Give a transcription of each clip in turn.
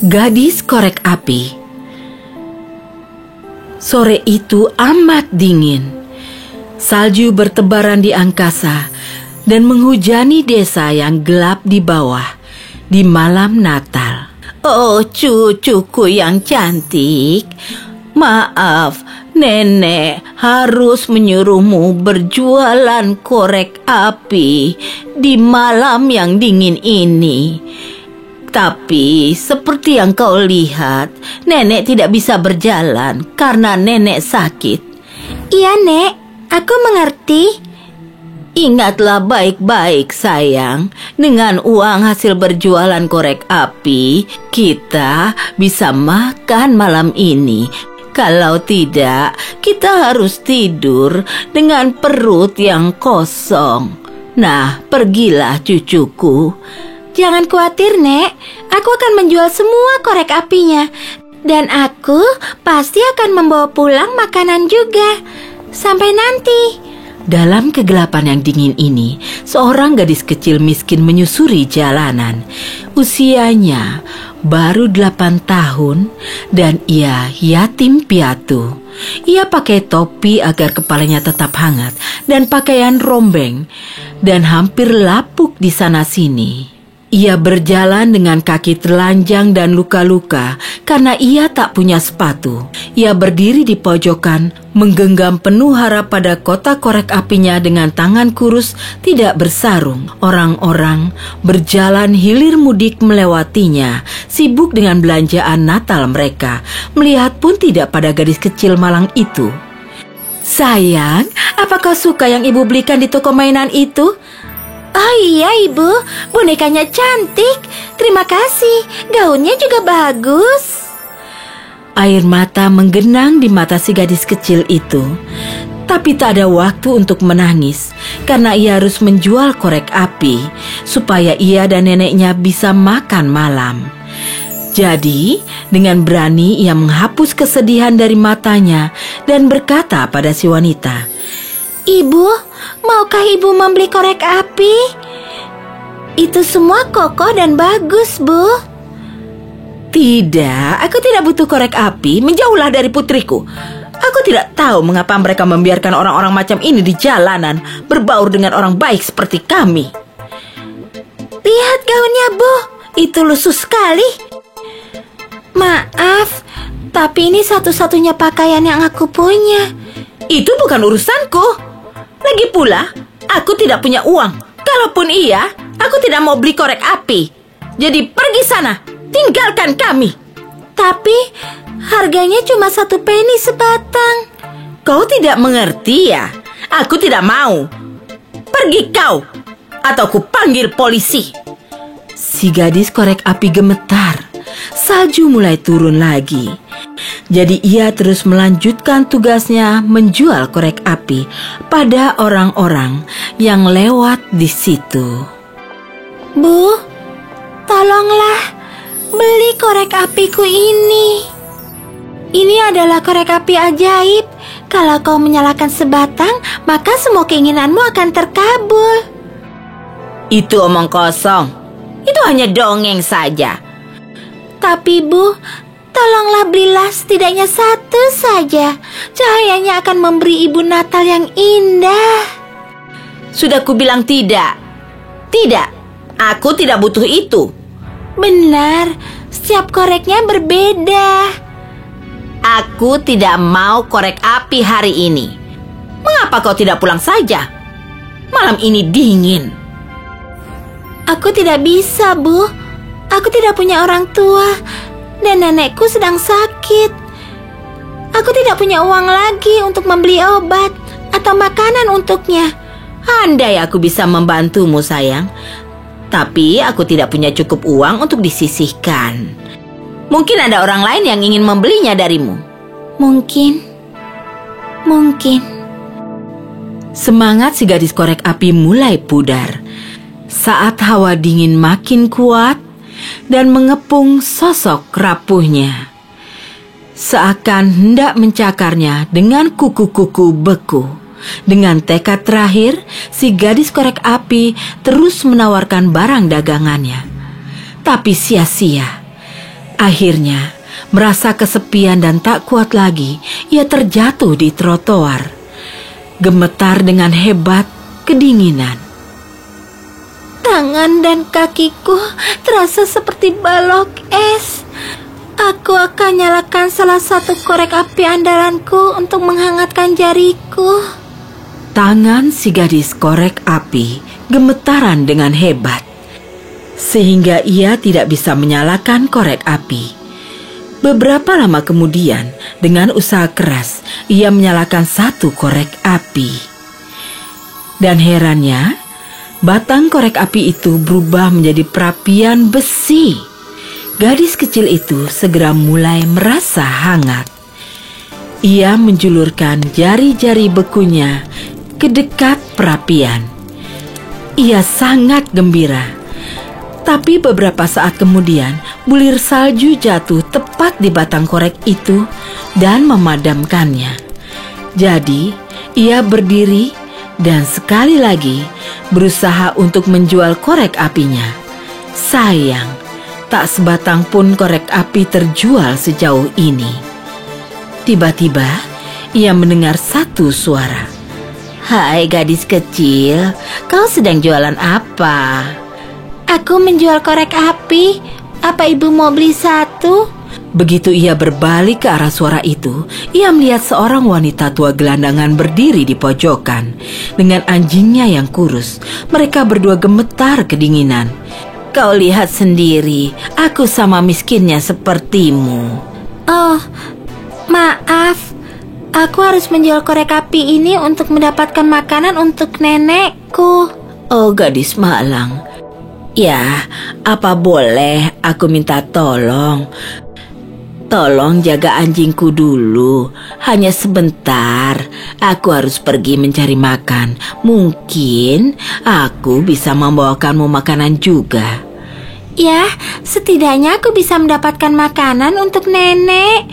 Gadis korek api. Sore itu amat dingin. Salju bertebaran di angkasa dan menghujani desa yang gelap di bawah di malam Natal. Oh, cucuku yang cantik. Maaf, nenek harus menyuruhmu berjualan korek api di malam yang dingin ini. Tapi seperti yang kau lihat, nenek tidak bisa berjalan karena nenek sakit. Iya, Nek, aku mengerti. Ingatlah baik-baik, sayang. Dengan uang hasil berjualan korek api, kita bisa makan malam ini. Kalau tidak, kita harus tidur dengan perut yang kosong. Nah, pergilah cucuku. Jangan khawatir, Nek. Aku akan menjual semua korek apinya. Dan aku pasti akan membawa pulang makanan juga. Sampai nanti. Dalam kegelapan yang dingin ini, seorang gadis kecil miskin menyusuri jalanan. Usianya baru 8 tahun dan ia yatim piatu. Ia pakai topi agar kepalanya tetap hangat dan pakaian rombeng dan hampir lapuk di sana-sini. Ia berjalan dengan kaki telanjang dan luka-luka karena ia tak punya sepatu. Ia berdiri di pojokan, menggenggam penuh harap pada kotak korek apinya dengan tangan kurus tidak bersarung. Orang-orang berjalan hilir mudik melewatinya, sibuk dengan belanjaan Natal mereka. Melihat pun tidak pada gadis kecil malang itu. Sayang, apa kau suka yang ibu belikan di toko mainan itu? Oh iya, Ibu, bonekanya cantik. Terima kasih, gaunnya juga bagus. Air mata menggenang di mata si gadis kecil itu. Tapi tak ada waktu untuk menangis karena ia harus menjual korek api supaya ia dan neneknya bisa makan malam. Jadi, dengan berani ia menghapus kesedihan dari matanya dan berkata pada si wanita, Ibu, maukah Ibu membeli korek api? Itu semua kokoh dan bagus, Bu. Tidak, aku tidak butuh korek api. Menjauhlah dari putriku. Aku tidak tahu mengapa mereka membiarkan orang-orang macam ini di jalanan berbaur dengan orang baik seperti kami. Lihat gaunnya, Bu. Itu lusuh sekali. Maaf, tapi ini satu-satunya pakaian yang aku punya. Itu bukan urusanku. Lagi pula, aku tidak punya uang. Kalaupun iya, aku tidak mau beli korek api. Jadi pergi sana, tinggalkan kami. Tapi harganya cuma 1 peni sebatang. Kau tidak mengerti ya? Aku tidak mau. Pergi kau, atau ku panggil polisi. Si gadis korek api gemetar. Salju mulai turun lagi. Jadi ia terus melanjutkan tugasnya menjual korek api pada orang-orang yang lewat di situ. Bu, tolonglah beli korek apiku ini. Ini adalah korek api ajaib. Kalau kau menyalakan sebatang, maka semua keinginanmu akan terkabul. Itu omong kosong. Itu hanya dongeng saja. Tapi Bu, tolonglah belilah setidaknya 1 saja. Cahayanya akan memberi Ibu Natal yang indah. Sudah kubilang tidak. Tidak, aku tidak butuh itu. Benar, setiap koreknya berbeda. Aku tidak mau korek api hari ini. Mengapa kau tidak pulang saja? Malam ini dingin. Aku tidak bisa, Bu. Aku tidak punya orang tua dan nenekku sedang sakit. Aku tidak punya uang lagi untuk membeli obat atau makanan untuknya. Andai aku bisa membantumu, sayang. Tapi aku tidak punya cukup uang untuk disisihkan. Mungkin ada orang lain yang ingin membelinya darimu. Mungkin. Semangat si gadis korek api mulai pudar saat hawa dingin makin kuat dan mengepung sosok rapuhnya. Seakan hendak mencakarnya dengan kuku-kuku beku. Dengan tekad terakhir, si gadis korek api terus menawarkan barang dagangannya. Tapi sia-sia. Akhirnya, merasa kesepian dan tak kuat lagi, ia terjatuh di trotoar. Gemetar dengan hebat kedinginan. Tangan dan kakiku terasa seperti balok es. Aku akan nyalakan salah satu korek api andalanku untuk menghangatkan jariku. Tangan si gadis korek api gemetaran dengan hebat, sehingga ia tidak bisa menyalakan korek api. Beberapa lama kemudian, dengan usaha keras, ia menyalakan satu korek api. Dan herannya, batang korek api itu berubah menjadi perapian besi. Gadis kecil itu segera mulai merasa hangat. Ia menjulurkan jari-jari bekunya ke dekat perapian. Ia sangat gembira. Tapi beberapa saat kemudian, bulir salju jatuh tepat di batang korek itu dan memadamkannya. Jadi, ia berdiri dan sekali lagi berusaha untuk menjual korek apinya. Sayang, tak sebatang pun korek api terjual sejauh ini. Tiba-tiba, ia mendengar satu suara. "Hai gadis kecil, kau sedang jualan apa?" Aku menjual korek api. Apa ibu mau beli satu? Begitu ia berbalik ke arah suara itu, ia melihat seorang wanita tua gelandangan berdiri di pojokan dengan anjingnya yang kurus. Mereka berdua gemetar kedinginan. "Kau lihat sendiri, aku sama miskinnya sepertimu." Oh, maaf. Aku harus menjual korek api ini untuk mendapatkan makanan untuk nenekku. "Oh gadis malang, ya, apa boleh aku minta tolong? Tolong jaga anjingku dulu, hanya sebentar. Aku harus pergi mencari makan. Mungkin aku bisa membawakanmu makanan juga." Ya, setidaknya aku bisa mendapatkan makanan untuk nenek.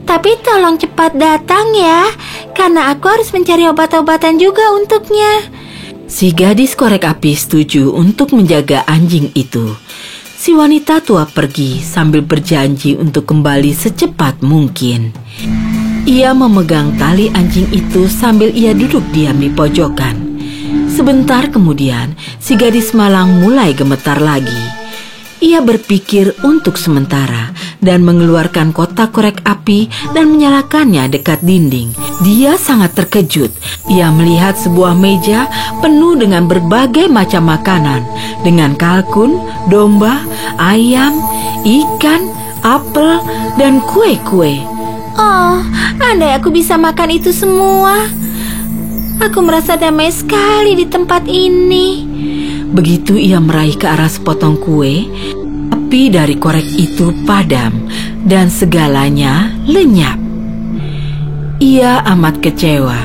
Tapi tolong cepat datang ya, karena aku harus mencari obat-obatan juga untuknya. Si gadis korek api setuju untuk menjaga anjing itu. Si wanita tua pergi sambil berjanji untuk kembali secepat mungkin. Ia memegang tali anjing itu sambil ia duduk diam di pojokan. Sebentar kemudian, si gadis malang mulai gemetar lagi. Ia berpikir untuk sementara dan mengeluarkan kotak korek api dan menyalakannya dekat dinding. Dia sangat terkejut. Ia melihat sebuah meja penuh dengan berbagai macam makanan, dengan kalkun, domba, ayam, ikan, apel, dan kue-kue. Oh, andai aku bisa makan itu semua. Aku merasa damai sekali di tempat ini. Begitu ia meraih ke arah sepotong kue, api dari korek itu padam dan segalanya lenyap. Ia amat kecewa.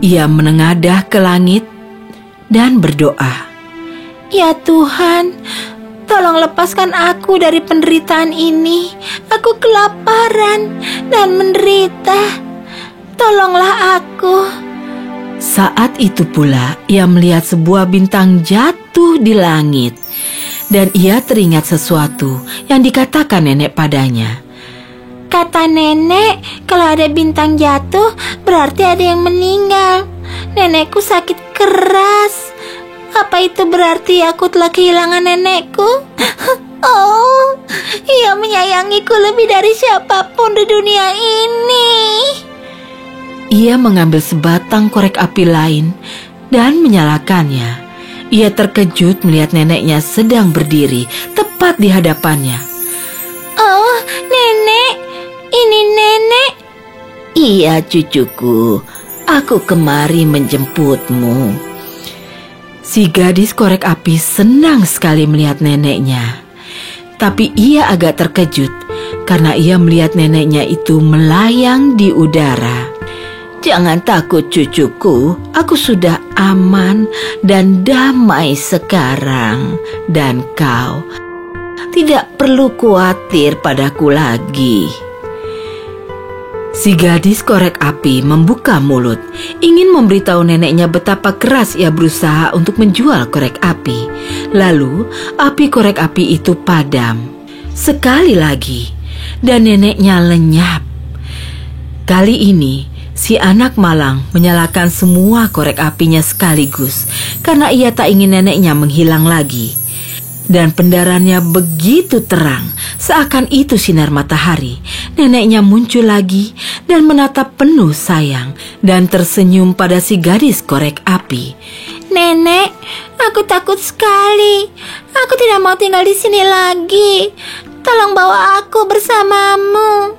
Ia menengadah ke langit dan berdoa. Ya Tuhan, tolong lepaskan aku dari penderitaan ini. Aku kelaparan dan menderita. Tolonglah aku. Saat itu pula ia melihat sebuah bintang jatuh di langit. Dan ia teringat sesuatu yang dikatakan nenek padanya. Kata nenek, kalau ada bintang jatuh berarti ada yang meninggal. Nenekku sakit keras. Apa itu berarti aku telah kehilangan nenekku? Oh, ia menyayangiku lebih dari siapapun di dunia ini. Ia mengambil sebatang korek api lain dan menyalakannya. Ia terkejut melihat neneknya sedang berdiri tepat di hadapannya. Oh, nenek, ini nenek. Iya cucuku, aku kemari menjemputmu. Si gadis korek api senang sekali melihat neneknya. Tapi ia agak terkejut karena ia melihat neneknya itu melayang di udara. Jangan takut cucuku, aku sudah aman dan damai sekarang. Dan kau tidak perlu khawatir padaku lagi. Si gadis korek api membuka mulut, ingin memberitahu neneknya betapa keras ia berusaha untuk menjual korek api. Lalu, api korek api itu padam. sekali lagi, dan neneknya lenyap. Kali ini, si anak malang menyalakan semua korek apinya sekaligus karena ia tak ingin neneknya menghilang lagi. Dan pendarannya begitu terang, seakan itu sinar matahari. Neneknya muncul lagi dan menatap penuh sayang dan tersenyum pada si gadis korek api. Nenek, aku takut sekali. Aku tidak mau tinggal di sini lagi. Tolong bawa aku bersamamu.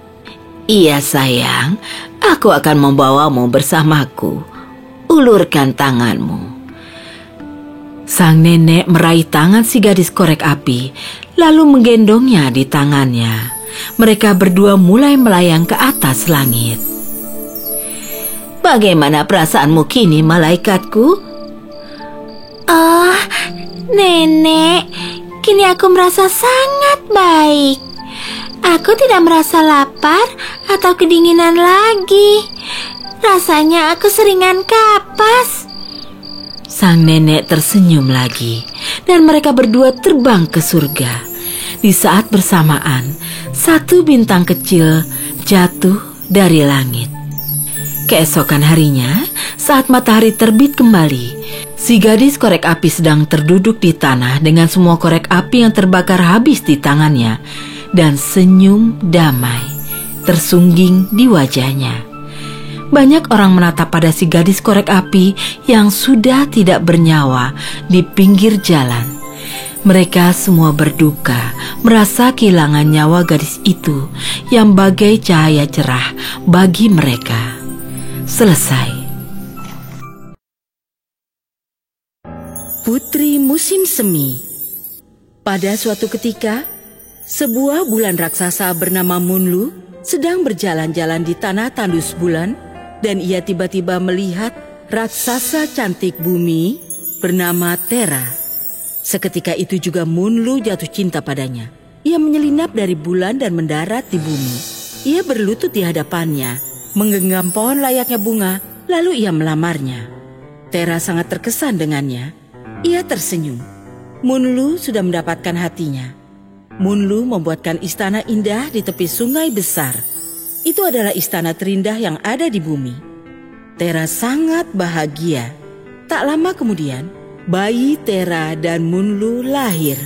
Iya sayang, aku akan membawamu bersamaku. Ulurkan tanganmu. Sang nenek meraih tangan si gadis korek api, lalu menggendongnya di tangannya. Mereka berdua mulai melayang ke atas langit. Bagaimana perasaanmu kini, malaikatku? Oh, Nenek, kini aku merasa sangat baik. Aku tidak merasa lapar atau kedinginan lagi. Rasanya aku seringan kapas. Sang nenek tersenyum lagi, dan mereka berdua terbang ke surga. Di saat bersamaan, satu bintang kecil jatuh dari langit. Keesokan harinya, saat matahari terbit kembali, si gadis korek api sedang terduduk di tanah dengan semua korek api yang terbakar habis di tangannya, dan senyum damai tersungging di wajahnya. Banyak orang menatap pada si gadis korek api yang sudah tidak bernyawa di pinggir jalan. Mereka semua berduka, merasa kehilangan nyawa gadis itu yang bagai cahaya cerah bagi mereka. Selesai. Putri Musim Semi. Pada suatu ketika, sebuah bulan raksasa bernama Munlu sedang berjalan-jalan di tanah tandus bulan, dan ia tiba-tiba melihat raksasa cantik bumi bernama Terra. Seketika itu juga Munlu jatuh cinta padanya. Ia menyelinap dari bulan dan mendarat di bumi. Ia berlutut di hadapannya, menggenggam pohon layaknya bunga, lalu ia melamarnya. Terra sangat terkesan dengannya. Ia tersenyum. Munlu sudah mendapatkan hatinya. Munlu membuatkan istana indah di tepi sungai besar. Itu adalah istana terindah yang ada di bumi. Terra sangat bahagia. Tak lama kemudian, bayi Terra dan Munlu lahir.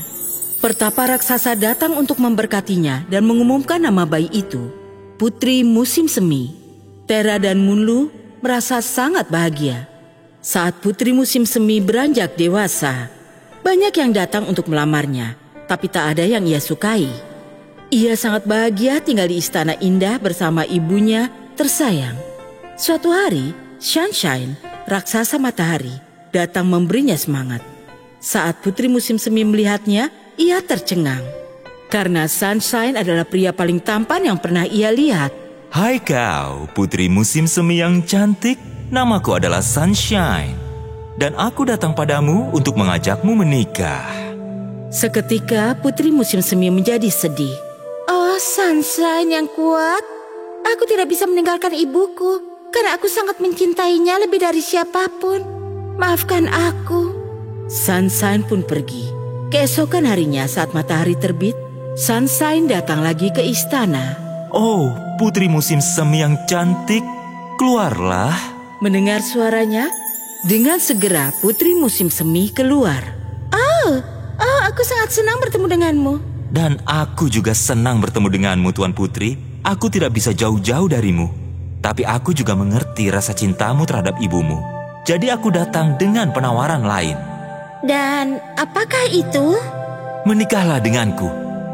Pertapa raksasa datang untuk memberkatinya dan mengumumkan nama bayi itu, Putri Musim Semi. Terra dan Munlu merasa sangat bahagia. Saat Putri Musim Semi beranjak dewasa, banyak yang datang untuk melamarnya, tapi tak ada yang ia sukai. Ia sangat bahagia tinggal di istana indah bersama ibunya tersayang. Suatu hari, Sunshine, raksasa matahari, datang memberinya semangat. Saat Putri Musim Semi melihatnya, ia tercengang. Karena Sunshine adalah pria paling tampan yang pernah ia lihat. Hai kau, Putri Musim Semi yang cantik, namaku adalah Sunshine. Dan aku datang padamu untuk mengajakmu menikah. Seketika Putri Musim Semi menjadi sedih. Oh, Sunshine yang kuat. Aku tidak bisa meninggalkan ibuku karena aku sangat mencintainya lebih dari siapapun. Maafkan aku. Sunshine pun pergi. Keesokan harinya saat matahari terbit, Sunshine datang lagi ke istana. Oh, Putri Musim Semi yang cantik, keluarlah. Mendengar suaranya, dengan segera Putri Musim Semi keluar. Oh, aku sangat senang bertemu denganmu. Dan aku juga senang bertemu denganmu, Tuan Putri. Aku tidak bisa jauh-jauh darimu. Tapi aku juga mengerti rasa cintamu terhadap ibumu. Jadi aku datang dengan penawaran lain. Dan apakah itu? Menikahlah denganku.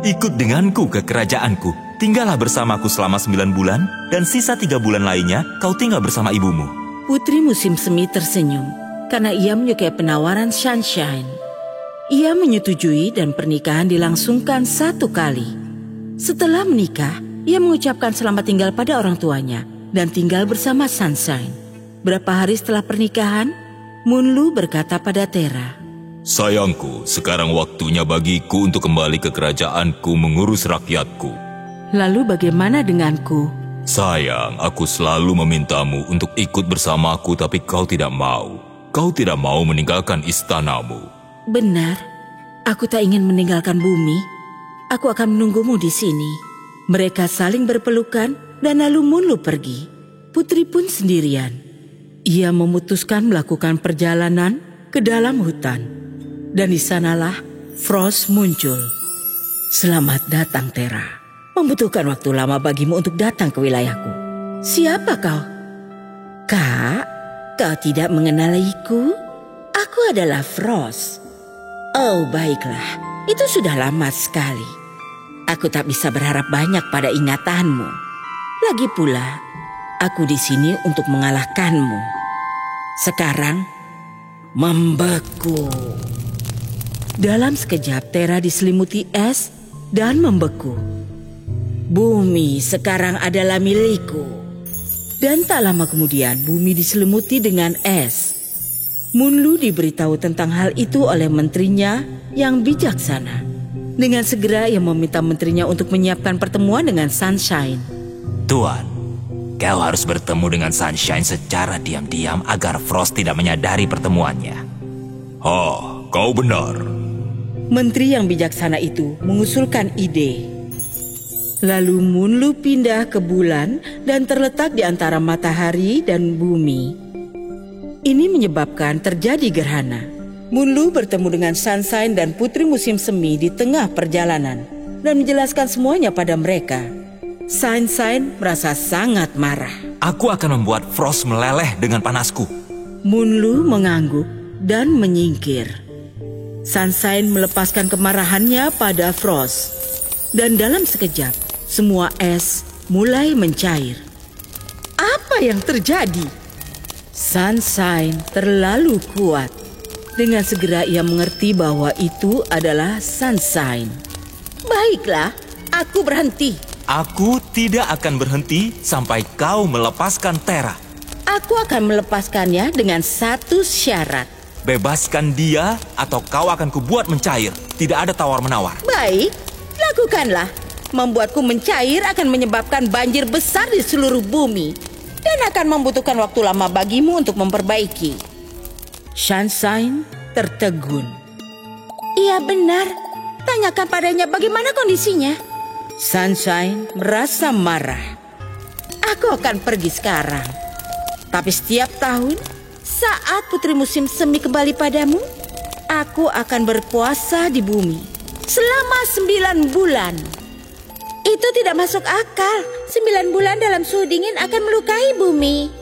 Ikut denganku ke kerajaanku. Tinggallah bersamaku selama 9 bulan. Dan sisa 3 bulan lainnya kau tinggal bersama ibumu. Putri Musim Semi tersenyum karena ia menyukai penawaran Sunshine. Ia menyetujui dan pernikahan dilangsungkan 1 kali. Setelah menikah, ia mengucapkan selamat tinggal pada orang tuanya dan tinggal bersama Sunshine. Berapa hari setelah pernikahan, Munlu berkata pada Terra, Sayangku, sekarang waktunya bagiku untuk kembali ke kerajaanku mengurus rakyatku. Lalu bagaimana denganku? Sayang, aku selalu memintamu untuk ikut bersamaku tapi kau tidak mau. Kau tidak mau meninggalkan istanamu. Benar, aku tak ingin meninggalkan bumi. Aku akan menunggumu di sini." Mereka saling berpelukan dan lalu Munlu pergi. Putri pun sendirian. Ia memutuskan melakukan perjalanan ke dalam hutan. Dan di sanalah Frost muncul. "Selamat datang, Tera. Membutuhkan waktu lama bagimu untuk datang ke wilayahku. Siapa kau?" "Kak, kau tidak mengenaliku? Aku adalah Frost." "Oh, baiklah. Itu sudah lama sekali. Aku tak bisa berharap banyak pada ingatanmu. Lagi pula, aku di sini untuk mengalahkanmu. Sekarang, membeku." Dalam sekejap, Tera diselimuti es dan membeku. "Bumi sekarang adalah milikku." Dan tak lama kemudian, bumi diselimuti dengan es. Munlu diberitahu tentang hal itu oleh menterinya yang bijaksana. Dengan segera ia meminta menterinya untuk menyiapkan pertemuan dengan Sunshine. Tuan, kau harus bertemu dengan Sunshine secara diam-diam agar Frost tidak menyadari pertemuannya. Oh, kau benar. Menteri yang bijaksana itu mengusulkan ide. Lalu Munlu pindah ke bulan dan terletak di antara matahari dan bumi. Ini menyebabkan terjadi gerhana. Munlu bertemu dengan Sunshine dan Putri Musim Semi di tengah perjalanan dan menjelaskan semuanya pada mereka. Sunshine merasa sangat marah. Aku akan membuat Frost meleleh dengan panasku. Munlu mengangguk dan menyingkir. Sunshine melepaskan kemarahannya pada Frost. Dan dalam sekejap, semua es mulai mencair. Apa yang terjadi? Sunshine terlalu kuat. Dengan segera ia mengerti bahwa itu adalah Sunshine. "Baiklah, aku berhenti." Aku tidak akan berhenti sampai kau melepaskan Tera. "Aku akan melepaskannya dengan satu syarat." Bebaskan dia atau kau akan kubuat mencair. Tidak ada tawar-menawar. "Baik, lakukanlah. Membuatku mencair akan menyebabkan banjir besar di seluruh bumi dan akan membutuhkan waktu lama bagimu untuk memperbaiki." Sunshine tertegun. "Iya benar. Tanyakan padanya bagaimana kondisinya." Sunshine merasa marah. "Aku akan pergi sekarang. Tapi setiap tahun, saat Putri Musim Semi kembali padamu, aku akan berpuasa di bumi selama 9 bulan. Itu tidak masuk akal. 9 bulan dalam suhu dingin akan melukai bumi.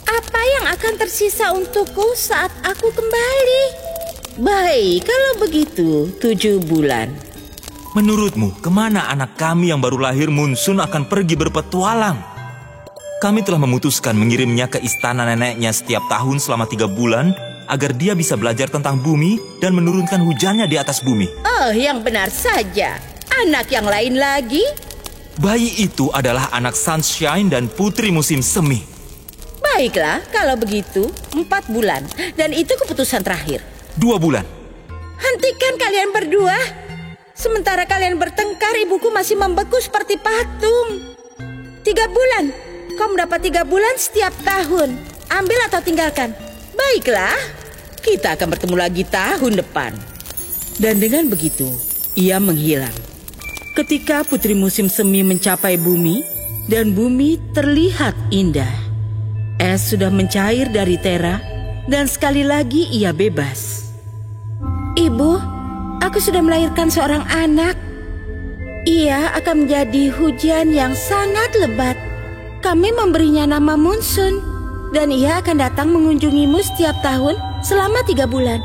Apa yang akan tersisa untukku saat aku kembali?" "Baik, kalau begitu 7 bulan. Menurutmu, kemana anak kami yang baru lahir Munsun akan pergi berpetualang? Kami telah memutuskan mengirimnya ke istana neneknya setiap tahun selama 3 bulan agar dia bisa belajar tentang bumi dan menurunkan hujannya di atas bumi." "Oh, yang benar saja. Anak yang lain lagi?" Bayi itu adalah anak Sunshine dan Putri Musim Semi. "Baiklah, kalau begitu 4 bulan. Dan itu keputusan terakhir." 2 bulan. "Hentikan kalian berdua. Sementara kalian bertengkar, ibuku masih membeku seperti patung. 3 bulan. Kau mendapat 3 bulan setiap tahun. Ambil atau tinggalkan." "Baiklah, kita akan bertemu lagi tahun depan." Dan dengan begitu, ia menghilang. Ketika Putri Musim Semi mencapai bumi, dan bumi terlihat indah. Es sudah mencair dari Tera, dan sekali lagi ia bebas. "Ibu, aku sudah melahirkan seorang anak. Ia akan menjadi hujan yang sangat lebat. Kami memberinya nama Munsun, dan ia akan datang mengunjungimu setiap tahun selama 3 bulan.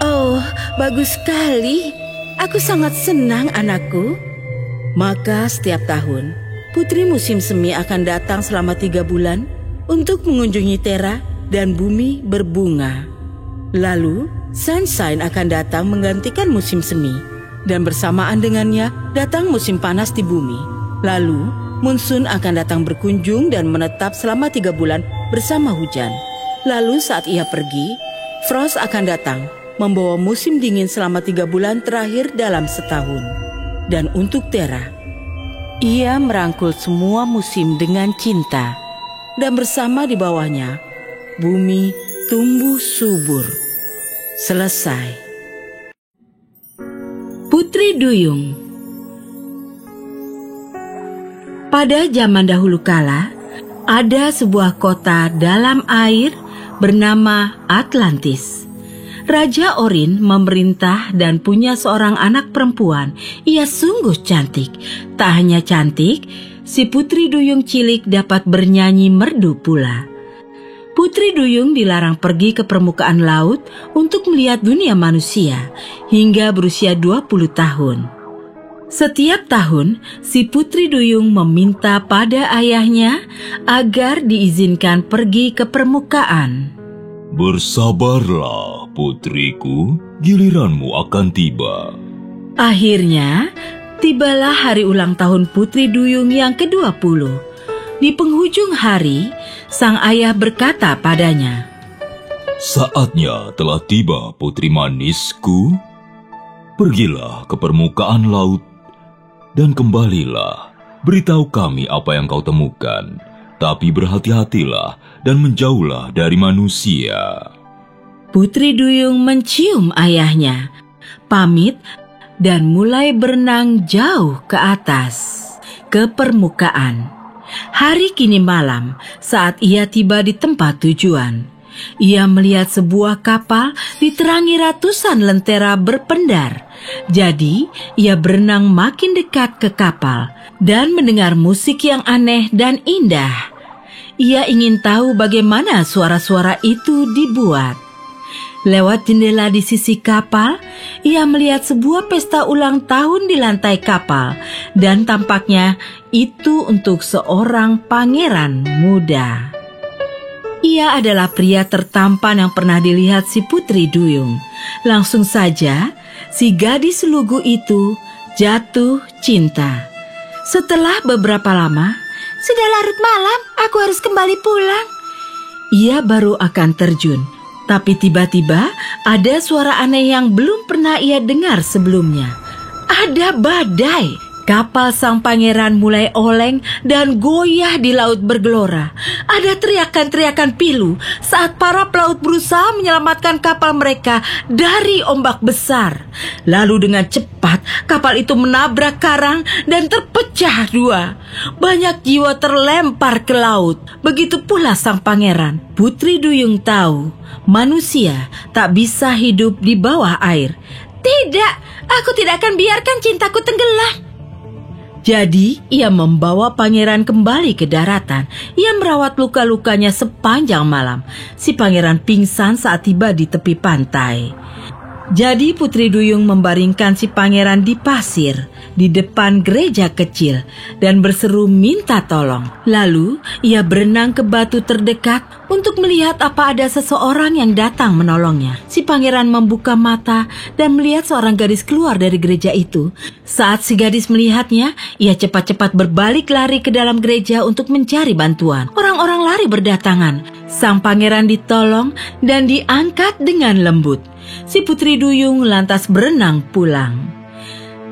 "Oh, bagus sekali. Aku sangat senang, anakku." Maka setiap tahun, Putri Musim Semi akan datang selama 3 bulan untuk mengunjungi Tera dan bumi berbunga. Lalu, Sunshine akan datang menggantikan musim semi, dan bersamaan dengannya datang musim panas di bumi. Lalu, Munsun akan datang berkunjung dan menetap selama 3 bulan bersama hujan. Lalu saat ia pergi, Frost akan datang membawa musim dingin selama 3 bulan terakhir dalam setahun. Dan untuk Tera, ia merangkul semua musim dengan cinta, dan bersama di bawahnya, bumi tumbuh subur. Selesai. Putri Duyung. Pada zaman dahulu kala, ada sebuah kota dalam air bernama Atlantis. Raja Orin memerintah dan punya seorang anak perempuan. Ia sungguh cantik. Tak hanya cantik, si Putri Duyung cilik dapat bernyanyi merdu pula. Putri Duyung dilarang pergi ke permukaan laut untuk melihat dunia manusia hingga berusia 20 tahun. Setiap tahun, si Putri Duyung meminta pada ayahnya agar diizinkan pergi ke permukaan. Bersabarlah, putriku, giliranmu akan tiba. Akhirnya, tibalah hari ulang tahun Putri Duyung yang ke-20. Di penghujung hari, sang ayah berkata padanya, Saatnya telah tiba, putri manisku. Pergilah ke permukaan laut dan kembalilah. Beritahu kami apa yang kau temukan, tapi berhati-hatilah dan menjauhlah dari manusia. Putri Duyung mencium ayahnya, pamit dan mulai berenang jauh ke atas, ke permukaan. Hari kini malam saat ia tiba di tempat tujuan. Ia melihat sebuah kapal diterangi ratusan lentera berpendar. Jadi ia berenang makin dekat ke kapal dan mendengar musik yang aneh dan indah. Ia ingin tahu bagaimana suara-suara itu dibuat. Lewat jendela di sisi kapal, ia melihat sebuah pesta ulang tahun di lantai kapal dan tampaknya itu untuk seorang pangeran muda. Ia adalah pria tertampan yang pernah dilihat si Putri Duyung. Langsung saja, si gadis lugu itu jatuh cinta. Setelah beberapa lama, Sudah larut malam, aku harus kembali pulang. ia baru akan terjun. Tapi tiba-tiba ada suara aneh yang belum pernah ia dengar sebelumnya. Ada badai. Kapal sang pangeran mulai oleng dan goyah di laut bergelora. Ada teriakan-teriakan pilu saat para pelaut berusaha menyelamatkan kapal mereka dari ombak besar. Lalu dengan cepat kapal itu menabrak karang dan terpecah dua. Banyak jiwa terlempar ke laut. Begitu pula sang pangeran. Putri Duyung tahu manusia tak bisa hidup di bawah air. Tidak, aku tidak akan biarkan cintaku tenggelam. Jadi, ia membawa pangeran kembali ke daratan. Ia merawat luka-lukanya sepanjang malam. Si pangeran pingsan saat tiba di tepi pantai. Jadi Putri Duyung membaringkan si pangeran di pasir di depan gereja kecil dan berseru minta tolong. Lalu ia berenang ke batu terdekat untuk melihat apa ada seseorang yang datang menolongnya. Si pangeran membuka mata dan melihat seorang gadis keluar dari gereja itu. Saat si gadis melihatnya, ia cepat-cepat berbalik lari ke dalam gereja untuk mencari bantuan. Orang-orang lari berdatangan. Sang pangeran ditolong dan diangkat dengan lembut. Si Putri Duyung lantas berenang pulang.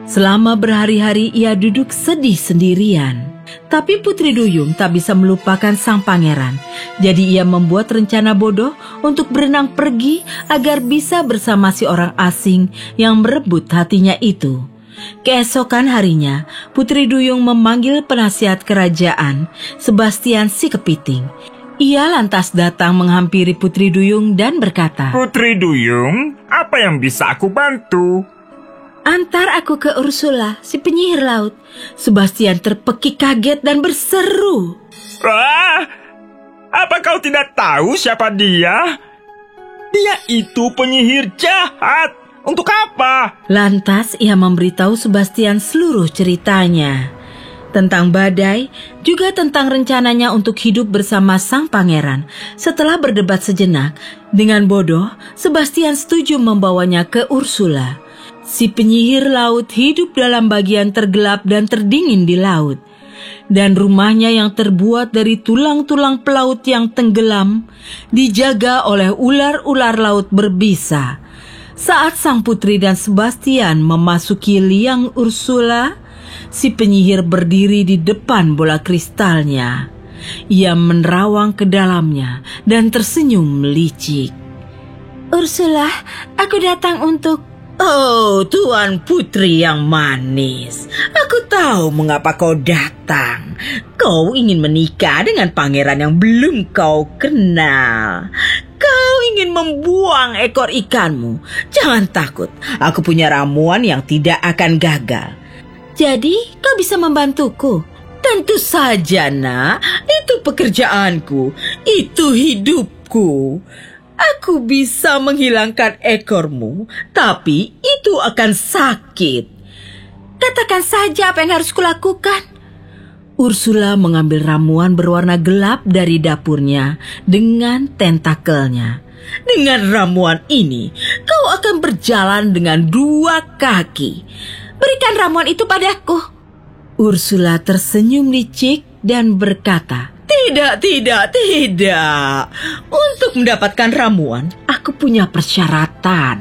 Selama berhari-hari ia duduk sedih sendirian. Tapi Putri Duyung tak bisa melupakan sang pangeran. Jadi ia membuat rencana bodoh untuk berenang pergi agar bisa bersama si orang asing yang merebut hatinya itu. Keesokan harinya, Putri Duyung memanggil penasihat kerajaan, Sebastian si Kepiting. Ia lantas datang menghampiri Putri Duyung dan berkata, Putri Duyung, apa yang bisa aku bantu? Antar aku ke Ursula, si penyihir laut. Sebastian terpekik kaget dan berseru, Wah, apa kau tidak tahu siapa dia? Dia itu penyihir jahat. Untuk apa? Lantas ia memberitahu Sebastian seluruh ceritanya. Tentang badai, juga tentang rencananya untuk hidup bersama sang pangeran. Setelah berdebat sejenak, dengan bodoh, Sebastian setuju membawanya ke Ursula. Si penyihir laut hidup dalam bagian tergelap dan terdingin di laut. Dan rumahnya yang terbuat dari tulang-tulang pelaut yang tenggelam, dijaga oleh ular-ular laut berbisa. Saat sang putri dan Sebastian memasuki liang Ursula, si penyihir berdiri di depan bola kristalnya. Ia menerawang ke dalamnya dan tersenyum licik. Ursula, aku datang untuk Oh, Tuan Putri yang manis. Aku tahu mengapa kau datang. Kau ingin menikah dengan pangeran yang belum kau kenal. Kau ingin membuang ekor ikanmu. Jangan takut, aku punya ramuan yang tidak akan gagal. Jadi, kau bisa membantuku? Tentu saja, nak. Itu pekerjaanku. Itu hidupku. Aku bisa menghilangkan ekormu, tapi itu akan sakit. Katakan saja apa yang harus kulakukan. Ursula mengambil ramuan berwarna gelap dari dapurnya dengan tentakelnya. Dengan ramuan ini, kau akan berjalan dengan 2 kaki. Berikan ramuan itu padaku. Ursula tersenyum licik dan berkata, Tidak. Untuk mendapatkan ramuan, aku punya persyaratan.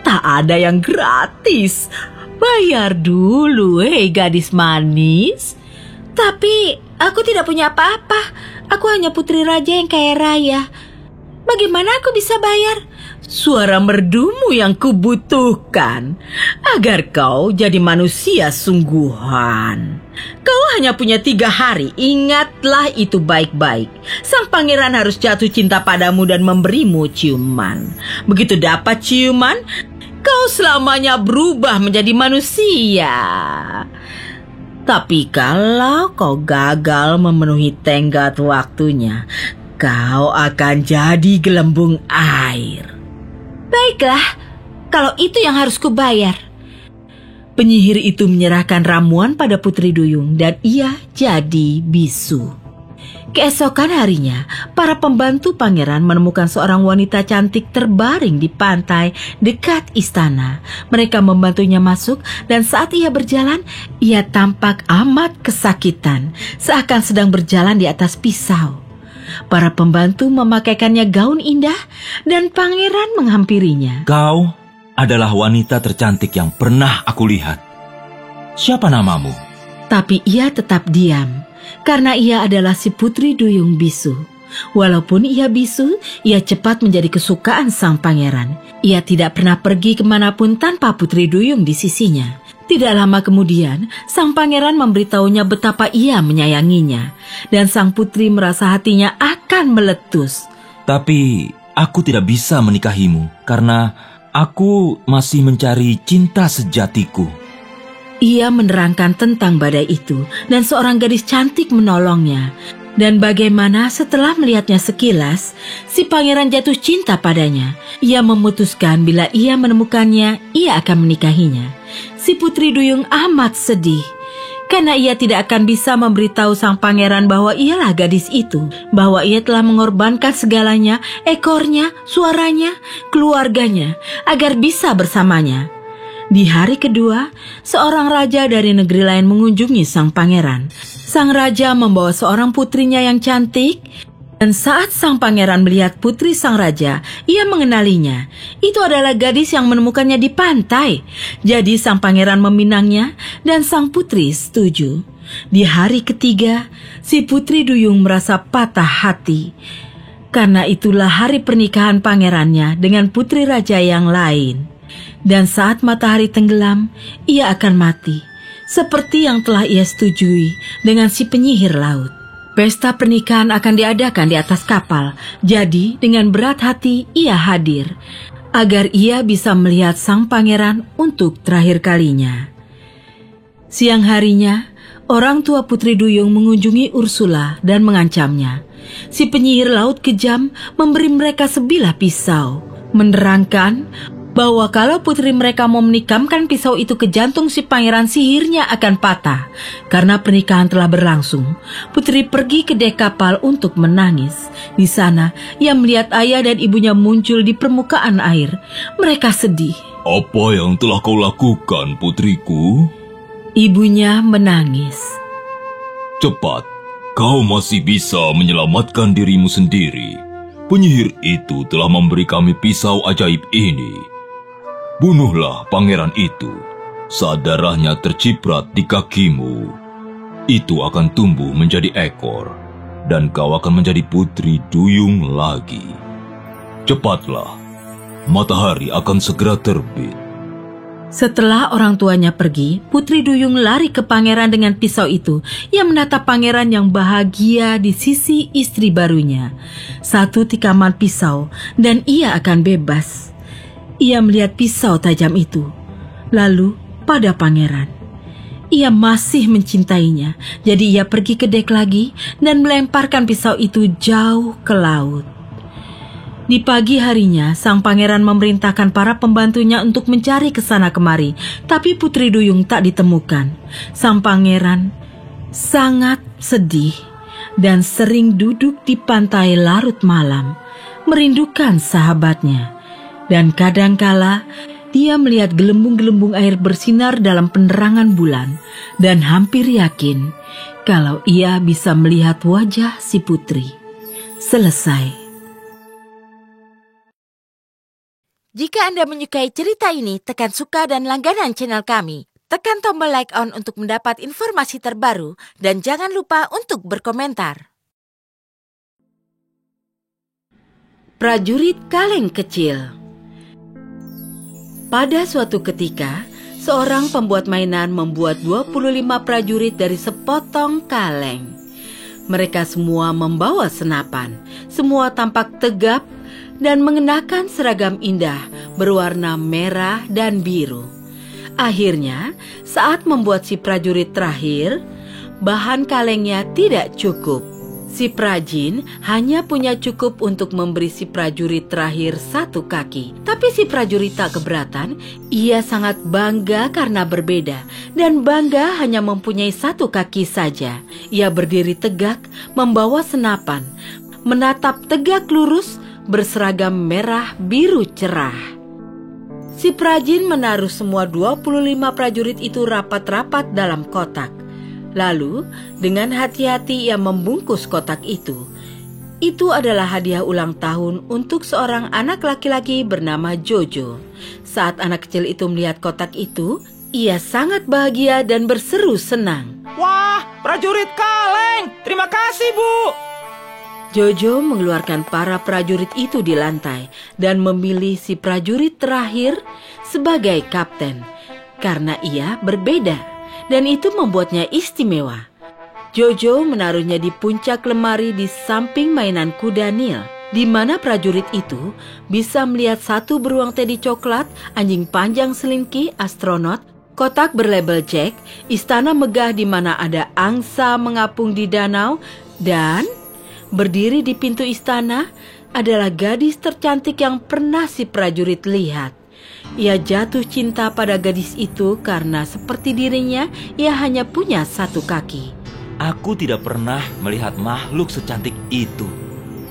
Tak ada yang gratis. Bayar dulu, hei gadis manis. Tapi aku tidak punya apa-apa. Aku hanya putri raja yang kaya raya. Bagaimana aku bisa bayar? Suara merdumu yang kubutuhkan agar kau jadi manusia sungguhan. Kau hanya punya 3 hari, ingatlah itu baik-baik. Sang pangeran harus jatuh cinta padamu dan memberimu ciuman. Begitu dapat ciuman, kau selamanya berubah menjadi manusia. Tapi kalau kau gagal memenuhi tenggat waktunya, kau akan jadi gelembung air. Baiklah, kalau itu yang harus kubayar. Penyihir itu menyerahkan ramuan pada Putri Duyung dan ia jadi bisu. Keesokan harinya, para pembantu pangeran menemukan seorang wanita cantik terbaring di pantai dekat istana. Mereka membantunya masuk dan saat ia berjalan, ia tampak amat kesakitan, seakan sedang berjalan di atas pisau. Para pembantu memakaikannya gaun indah dan pangeran menghampirinya. Kau adalah wanita tercantik yang pernah aku lihat. Siapa namamu? Tapi ia tetap diam, karena ia adalah si Putri Duyung Bisu. Walaupun ia bisu, ia cepat menjadi kesukaan sang pangeran. Ia tidak pernah pergi kemanapun tanpa Putri Duyung di sisinya. Tidak lama kemudian, sang pangeran memberitahunya betapa ia menyayanginya. Dan sang putri merasa hatinya akan meletus. Tapi aku tidak bisa menikahimu karena aku masih mencari cinta sejatiku. Ia menerangkan tentang badai itu dan seorang gadis cantik menolongnya. Dan bagaimana setelah melihatnya sekilas, si pangeran jatuh cinta padanya. Ia memutuskan bila ia menemukannya, ia akan menikahinya. Si Putri Duyung amat sedih, karena ia tidak akan bisa memberitahu sang pangeran bahwa ialah gadis itu, bahwa ia telah mengorbankan segalanya, ekornya, suaranya, keluarganya, agar bisa bersamanya. Di hari kedua, seorang raja dari negeri lain mengunjungi sang pangeran. Sang raja membawa seorang putrinya yang cantik, dan saat sang pangeran melihat putri sang raja, ia mengenalinya. Itu adalah gadis yang menemukannya di pantai. Jadi sang pangeran meminangnya dan sang putri setuju. Di hari ketiga, si Putri Duyung merasa patah hati. Karena itulah hari pernikahan pangerannya dengan putri raja yang lain. Dan saat matahari tenggelam, ia akan mati, seperti yang telah ia setujui dengan si penyihir laut. Pesta pernikahan akan diadakan di atas kapal, jadi dengan berat hati ia hadir, agar ia bisa melihat sang pangeran untuk terakhir kalinya. Siang harinya, orang tua Putri Duyung mengunjungi Ursula dan mengancamnya. Si penyihir laut kejam memberi mereka sebilah pisau, menerangkan bahwa kalau putri mereka mau menikamkan pisau itu ke jantung si pangeran, sihirnya akan patah. Karena pernikahan telah berlangsung, putri pergi ke dek kapal untuk menangis. Di sana, ia melihat ayah dan ibunya muncul di permukaan air. Mereka sedih. Apa yang telah kau lakukan, putriku? Ibunya menangis. Cepat, kau masih bisa menyelamatkan dirimu sendiri. Penyihir itu telah memberi kami pisau ajaib ini. Bunuhlah pangeran itu. Saat darahnya terciprat di kakimu, itu akan tumbuh menjadi ekor, dan kau akan menjadi Putri Duyung lagi. Cepatlah, matahari akan segera terbit. Setelah orang tuanya pergi, Putri Duyung lari ke pangeran dengan pisau itu. Ia menatap pangeran yang bahagia di sisi istri barunya. Satu tikaman pisau dan ia akan bebas. Ia melihat pisau tajam itu. Lalu pada pangeran. Ia masih mencintainya, jadi ia pergi ke dek lagi dan melemparkan pisau itu jauh ke laut. Di pagi harinya, sang pangeran memerintahkan para pembantunya untuk mencari ke sana kemari, tapi Putri Duyung tak ditemukan. Sang pangeran sangat sedih dan sering duduk di pantai larut malam, merindukan sahabatnya. Dan kadangkala dia melihat gelembung-gelembung air bersinar dalam penerangan bulan dan hampir yakin kalau ia bisa melihat wajah si putri. Selesai. Jika Anda menyukai cerita ini, tekan suka dan langganan channel kami. Tekan tombol like on untuk mendapat informasi terbaru dan jangan lupa untuk berkomentar. Prajurit Kaleng Kecil. Pada suatu ketika, seorang pembuat mainan membuat 25 prajurit dari sepotong kaleng. Mereka semua membawa senapan, semua tampak tegap dan mengenakan seragam indah berwarna merah dan biru. Akhirnya, saat membuat si prajurit terakhir, bahan kalengnya tidak cukup. Si prajin hanya punya cukup untuk memberi si prajurit terakhir satu kaki. Tapi si prajurit tak keberatan, ia sangat bangga karena berbeda. Dan bangga hanya mempunyai satu kaki saja. Ia berdiri tegak, membawa senapan, menatap tegak lurus, berseragam merah biru cerah. Si prajin menaruh semua 25 prajurit itu rapat-rapat dalam kotak. Lalu, dengan hati-hati ia membungkus kotak itu. Itu adalah hadiah ulang tahun untuk seorang anak laki-laki bernama Jojo. Saat anak kecil itu melihat kotak itu, ia sangat bahagia dan berseru senang. Wah, prajurit kaleng! Terima kasih, Bu! Jojo mengeluarkan para prajurit itu di lantai dan memilih si prajurit terakhir sebagai kapten. Karena ia berbeda. Dan itu membuatnya istimewa. Jojo menaruhnya di puncak lemari di samping mainan kuda Nil, di mana prajurit itu bisa melihat satu beruang teddy coklat, anjing panjang selingki, astronot, kotak berlabel Jack, istana megah di mana ada angsa mengapung di danau, dan berdiri di pintu istana adalah gadis tercantik yang pernah si prajurit lihat. Ia jatuh cinta pada gadis itu karena seperti dirinya, ia hanya punya satu kaki. Aku tidak pernah melihat makhluk secantik itu.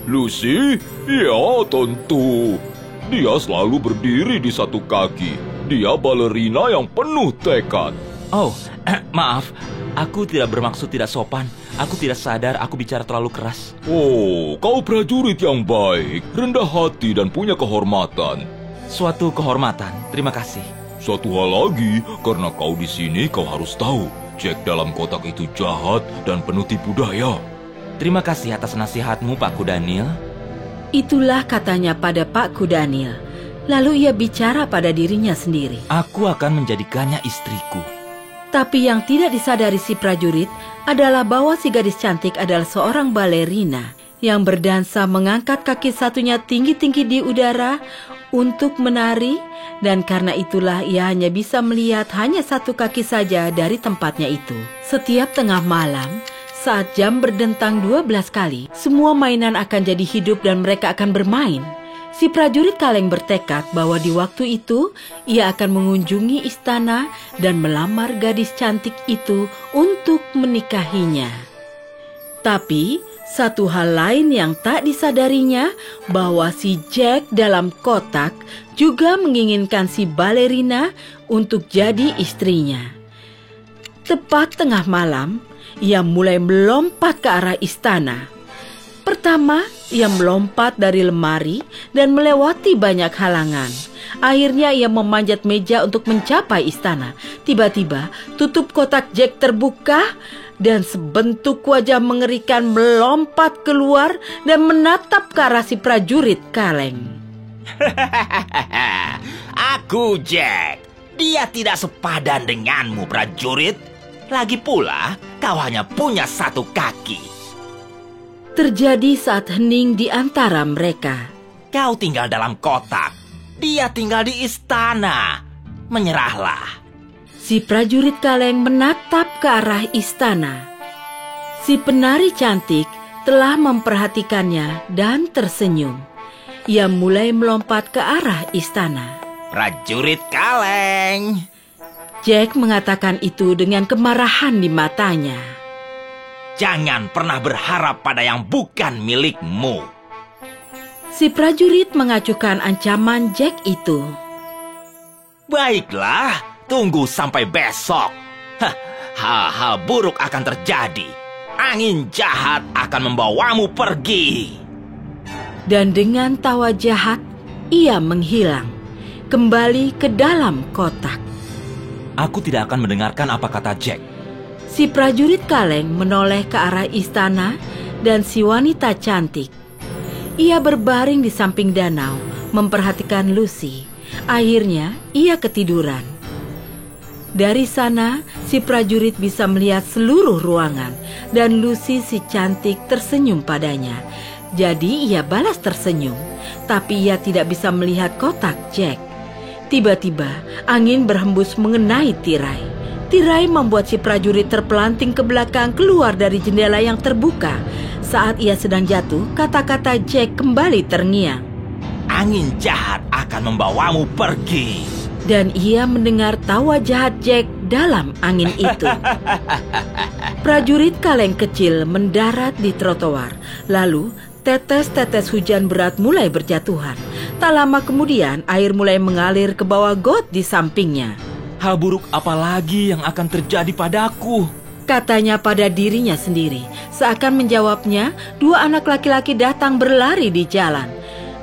Lucy? Ya, tentu. Dia selalu berdiri di satu kaki. Dia balerina yang penuh tekad. Oh, maaf. Aku tidak bermaksud tidak sopan. Aku tidak sadar aku bicara terlalu keras. Oh, kau prajurit yang baik, rendah hati dan punya kehormatan. Suatu kehormatan, terima kasih. Satu hal lagi, karena kau di sini kau harus tahu, Jack dalam kotak itu jahat dan penuh tipu daya. Terima kasih atas nasihatmu, Pak Kudanil. Itulah katanya pada Pak Kudanil. Lalu ia bicara pada dirinya sendiri. Aku akan menjadikannya istriku. Tapi yang tidak disadari si prajurit adalah bahwa si gadis cantik adalah seorang balerina yang berdansa mengangkat kaki satunya tinggi-tinggi di udara untuk menari, dan karena itulah ia hanya bisa melihat hanya satu kaki saja dari tempatnya itu. Setiap tengah malam, saat jam berdentang 12 kali, semua mainan akan jadi hidup dan mereka akan bermain. Si prajurit kaleng bertekad bahwa di waktu itu ia akan mengunjungi istana dan melamar gadis cantik itu untuk menikahinya. Tapi satu hal lain yang tak disadarinya bahwa si Jack dalam kotak juga menginginkan si balerina untuk jadi istrinya. Tepat tengah malam, ia mulai melompat ke arah istana. Pertama, ia melompat dari lemari dan melewati banyak halangan. Akhirnya ia memanjat meja untuk mencapai istana. Tiba-tiba, tutup kotak Jack terbuka dan sebentuk wajah mengerikan melompat keluar dan menatap ke arah si prajurit kaleng. Aku Jack. Dia tidak sepadan denganmu, prajurit. Lagi pula, kau hanya punya satu kaki. Terjadi saat hening di antara mereka. Kau tinggal dalam kotak. Dia tinggal di istana. Menyerahlah. Si prajurit kaleng menatap ke arah istana. Si penari cantik telah memperhatikannya dan tersenyum. Ia mulai melompat ke arah istana. Prajurit kaleng. Jack mengatakan itu dengan kemarahan di matanya. Jangan pernah berharap pada yang bukan milikmu. Si prajurit mengacukan ancaman Jack itu. Baiklah, tunggu sampai besok. Hal-hal buruk akan terjadi. Angin jahat akan membawamu pergi. Dan dengan tawa jahat, ia menghilang. Kembali ke dalam kotak. Aku tidak akan mendengarkan apa kata Jack. Si prajurit kaleng menoleh ke arah istana dan si wanita cantik. Ia berbaring di samping danau, memperhatikan Lucy. Akhirnya, ia ketiduran. Dari sana, si prajurit bisa melihat seluruh ruangan dan Lucy si cantik tersenyum padanya. Jadi ia balas tersenyum, tapi ia tidak bisa melihat kotak Jack. Tiba-tiba, angin berhembus mengenai tirai. Tirai membuat si prajurit terpelanting ke belakang keluar dari jendela yang terbuka. Saat ia sedang jatuh, kata-kata Jack kembali terngiang. Angin jahat akan membawamu pergi. Dan ia mendengar tawa jahat Jack dalam angin itu. Prajurit kaleng kecil mendarat di trotoar. Lalu, tetes-tetes hujan berat mulai berjatuhan. Tak lama kemudian, air mulai mengalir ke bawah got di sampingnya. Hal buruk apa lagi yang akan terjadi padaku? Katanya pada dirinya sendiri. Seakan menjawabnya, dua anak laki-laki datang berlari di jalan.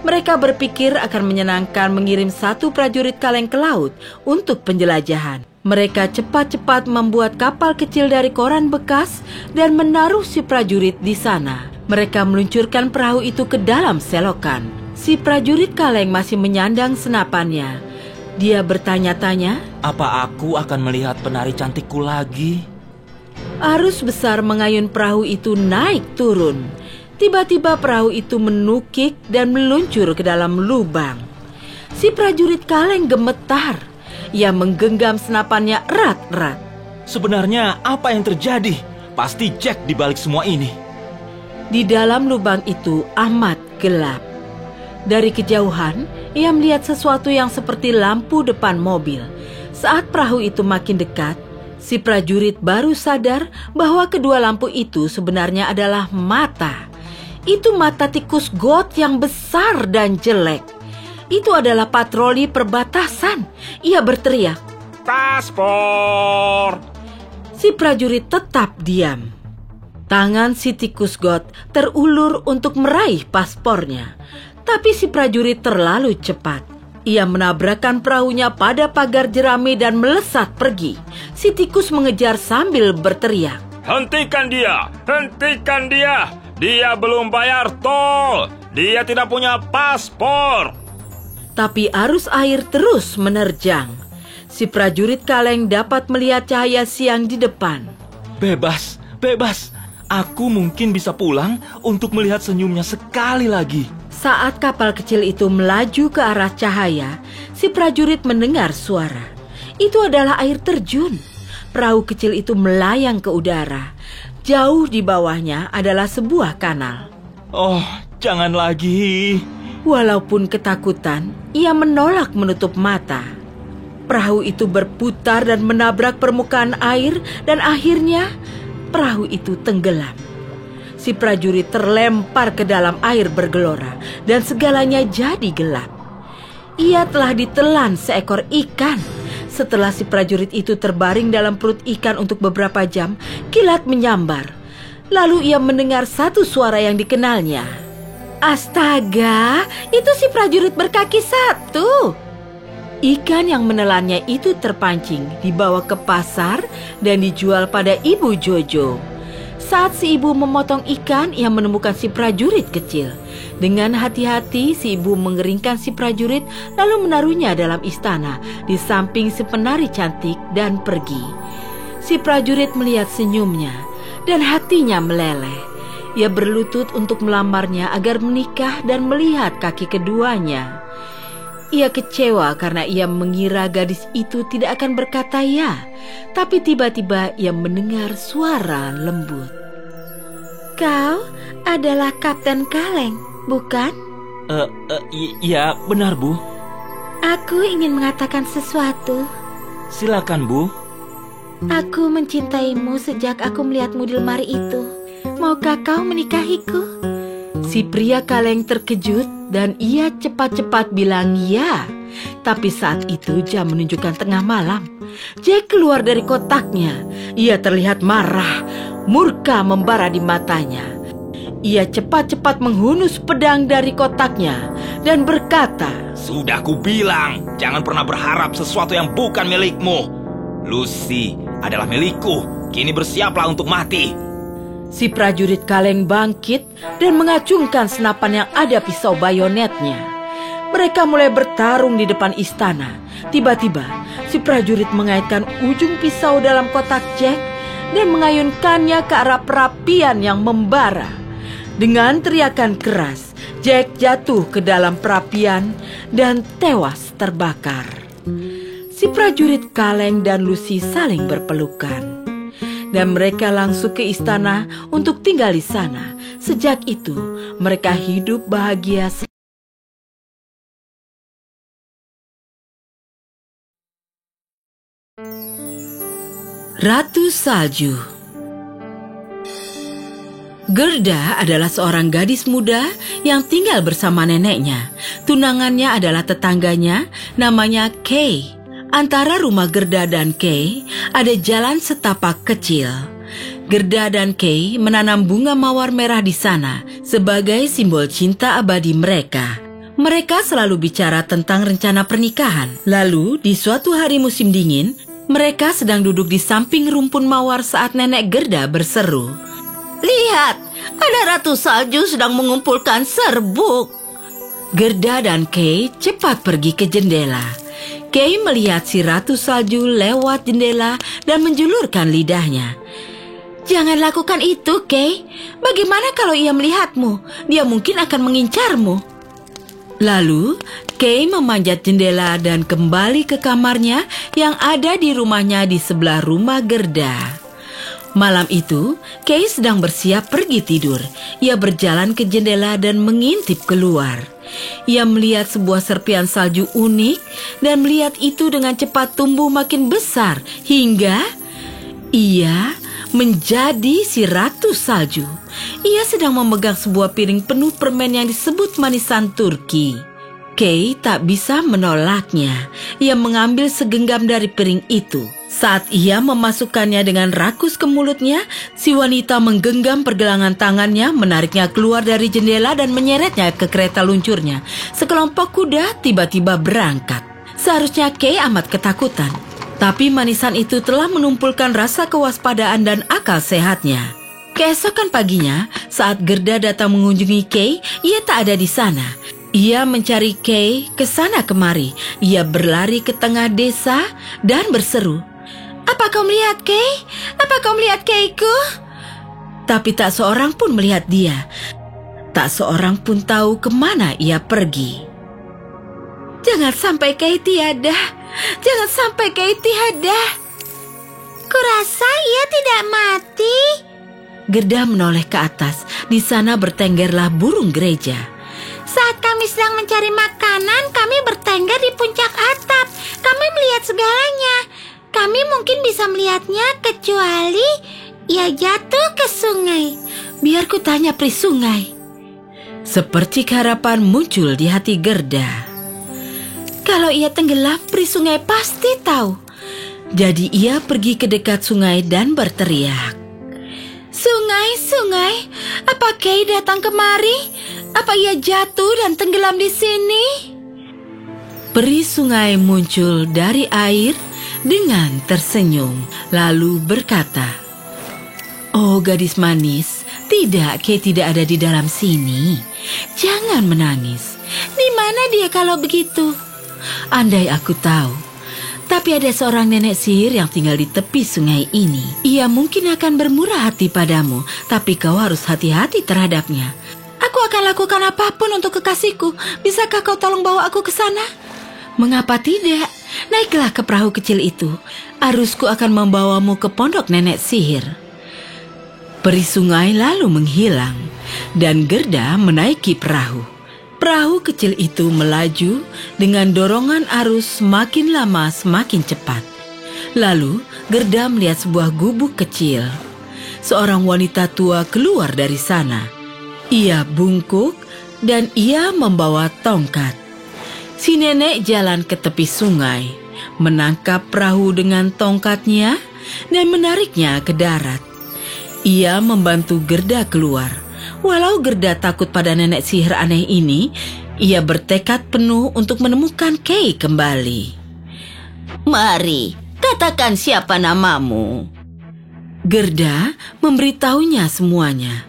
Mereka berpikir akan menyenangkan mengirim satu prajurit kaleng ke laut untuk penjelajahan. Mereka cepat-cepat membuat kapal kecil dari koran bekas dan menaruh si prajurit di sana. Mereka meluncurkan perahu itu ke dalam selokan. Si prajurit kaleng masih menyandang senapannya. Dia bertanya-tanya, apa aku akan melihat penari cantikku lagi? Arus besar mengayun perahu itu naik turun. Tiba-tiba perahu itu menukik dan meluncur ke dalam lubang. Si prajurit kaleng gemetar. Ia menggenggam senapannya erat-erat. Sebenarnya apa yang terjadi? Pasti Jack di balik semua ini. Di dalam lubang itu amat gelap. Dari kejauhan, ia melihat sesuatu yang seperti lampu depan mobil. Saat perahu itu makin dekat, si prajurit baru sadar bahwa kedua lampu itu sebenarnya adalah mata. Itu mata tikus got yang besar dan jelek. Itu adalah patroli perbatasan. Ia berteriak, "Paspor!" Si prajurit tetap diam. Tangan si tikus got terulur untuk meraih paspornya. Tapi si prajurit terlalu cepat. Ia menabrakkan perahunya pada pagar jerami dan melesat pergi. Si tikus mengejar sambil berteriak, "Hentikan dia! Hentikan dia! Dia belum bayar tol! Dia tidak punya paspor!" Tapi arus air terus menerjang. Si prajurit kaleng dapat melihat cahaya siang di depan. Bebas, bebas. Aku mungkin bisa pulang untuk melihat senyumnya sekali lagi. Saat kapal kecil itu melaju ke arah cahaya, si prajurit mendengar suara. Itu adalah air terjun. Perahu kecil itu melayang ke udara. Jauh di bawahnya adalah sebuah kanal. Oh, jangan lagi. Walaupun ketakutan, ia menolak menutup mata. Perahu itu berputar dan menabrak permukaan air dan akhirnya perahu itu tenggelam. Si prajurit terlempar ke dalam air bergelora dan segalanya jadi gelap. Ia telah ditelan seekor ikan. Setelah si prajurit itu terbaring dalam perut ikan untuk beberapa jam, kilat menyambar. Lalu ia mendengar satu suara yang dikenalnya. Astaga, itu si prajurit berkaki satu. Ikan yang menelannya itu terpancing, dibawa ke pasar dan dijual pada Ibu Jojo. Saat si ibu memotong ikan, ia menemukan si prajurit kecil. Dengan hati-hati, si ibu mengeringkan si prajurit lalu menaruhnya dalam istana di samping si penari cantik dan pergi. Si prajurit melihat senyumnya dan hatinya meleleh. Ia berlutut untuk melamarnya agar menikah dan melihat kaki keduanya. Ia kecewa karena ia mengira gadis itu tidak akan berkata ya, tapi tiba-tiba ia mendengar suara lembut. Kau adalah Kapten Kaleng, bukan? Iya, benar, Bu. Aku ingin mengatakan sesuatu. Silakan, Bu. Aku mencintaimu sejak aku melihatmu di lemari itu. Maukah kau menikahiku? Si pria kaleng terkejut dan ia cepat-cepat bilang ya. Tapi saat itu jam menunjukkan tengah malam. Jack keluar dari kotaknya. Ia terlihat marah, murka membara di matanya. Ia cepat-cepat menghunus pedang dari kotaknya dan berkata, Sudah kubilang, jangan pernah berharap sesuatu yang bukan milikmu. Lucy adalah milikku, kini bersiaplah untuk mati. Si prajurit kaleng bangkit dan mengacungkan senapan yang ada pisau bayonetnya. Mereka mulai bertarung di depan istana. Tiba-tiba, si prajurit mengaitkan ujung pisau dalam kotak Jack dan mengayunkannya ke arah perapian yang membara. Dengan teriakan keras, Jack jatuh ke dalam perapian dan tewas terbakar. Si prajurit kaleng dan Lucy saling berpelukan. Dan mereka langsung ke istana untuk tinggal di sana. Sejak itu, mereka hidup bahagia. Ratu Salju. Gerda adalah seorang gadis muda yang tinggal bersama neneknya. Tunangannya adalah tetangganya, namanya Kay. Antara rumah Gerda dan Kay ada jalan setapak kecil. Gerda dan Kay menanam bunga mawar merah di sana sebagai simbol cinta abadi mereka. Mereka selalu bicara tentang rencana pernikahan. Lalu, di suatu hari musim dingin, mereka sedang duduk di samping rumpun mawar saat nenek Gerda berseru, "Lihat, ada Ratu Salju sedang mengumpulkan serbuk." Gerda dan Kay cepat pergi ke jendela. Kay melihat si Ratu Salju lewat jendela dan menjulurkan lidahnya. Jangan lakukan itu, Kay. Bagaimana kalau ia melihatmu? Dia mungkin akan mengincarmu. Lalu, Kay memanjat jendela dan kembali ke kamarnya yang ada di rumahnya di sebelah rumah Gerda. Malam itu, Kay sedang bersiap pergi tidur. Ia berjalan ke jendela dan mengintip keluar. Ia melihat sebuah serpian salju unik dan melihat itu dengan cepat tumbuh makin besar hingga ia menjadi si Ratu Salju. Ia sedang memegang sebuah piring penuh permen yang disebut manisan Turki. Kay tak bisa menolaknya. Ia mengambil segenggam dari piring itu. Saat ia memasukkannya dengan rakus ke mulutnya, si wanita menggenggam pergelangan tangannya, menariknya keluar dari jendela dan menyeretnya ke kereta luncurnya. Sekelompok kuda tiba-tiba berangkat. Seharusnya Kay amat ketakutan, tapi manisan itu telah menumpulkan rasa kewaspadaan dan akal sehatnya. Keesokan paginya, saat Gerda datang mengunjungi Kay, ia tak ada di sana. Ia mencari Kay ke sana kemari. Ia berlari ke tengah desa dan berseru, "Apa kau melihat Kay? Apa kau melihat Kayku?" Tapi tak seorang pun melihat dia. Tak seorang pun tahu kemana ia pergi. Jangan sampai Kay tiada. Jangan sampai Kay tiada. Kurasa ia tidak mati. Gerda menoleh ke atas. Di sana bertenggerlah burung gereja. Saat kami sedang mencari makanan, kami bertengger di puncak atap. Kami melihat segalanya. Kami mungkin bisa melihatnya kecuali ia jatuh ke sungai. Biar ku tanya pri sungai. Seperti harapan muncul di hati Gerda. Kalau ia tenggelam, pri sungai pasti tahu. Jadi ia pergi ke dekat sungai dan berteriak, "Sungai, sungai, apa Kay datang kemari? Apa ia jatuh dan tenggelam di sini?" Peri sungai muncul dari air dengan tersenyum, lalu berkata, Oh gadis manis, tidak, Kay tidak ada di dalam sini. Jangan menangis. Di mana dia kalau begitu? Andai aku tahu. Tapi ada seorang nenek sihir yang tinggal di tepi sungai ini. Ia mungkin akan bermurah hati padamu, tapi kau harus hati-hati terhadapnya. Aku akan lakukan apapun untuk kekasihku. Bisakah kau tolong bawa aku ke sana? Mengapa tidak? Naiklah ke perahu kecil itu. Arusku akan membawamu ke pondok nenek sihir. Peri sungai lalu menghilang, dan Gerda menaiki perahu. Perahu kecil itu melaju dengan dorongan arus semakin lama semakin cepat. Lalu Gerda melihat sebuah gubuk kecil. Seorang wanita tua keluar dari sana. Ia bungkuk dan ia membawa tongkat. Si nenek jalan ke tepi sungai, menangkap perahu dengan tongkatnya dan menariknya ke darat. Ia membantu Gerda keluar. Walau Gerda takut pada nenek sihir aneh ini, ia bertekad penuh untuk menemukan Kay kembali. Mari, katakan siapa namamu. Gerda memberitahunya semuanya.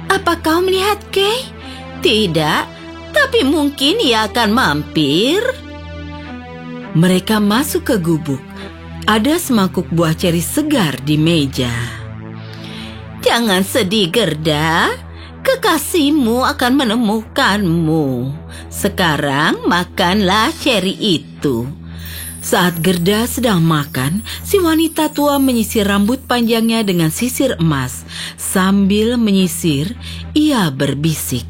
Apa kau melihat Kay? Tidak, tapi mungkin ia akan mampir. Mereka masuk ke gubuk. Ada semangkuk buah ceri segar di meja. Jangan sedih, Gerda. Kekasihmu akan menemukanmu. Sekarang makanlah ceri itu. Saat Gerda sedang makan, si wanita tua menyisir rambut panjangnya dengan sisir emas. Sambil menyisir, ia berbisik.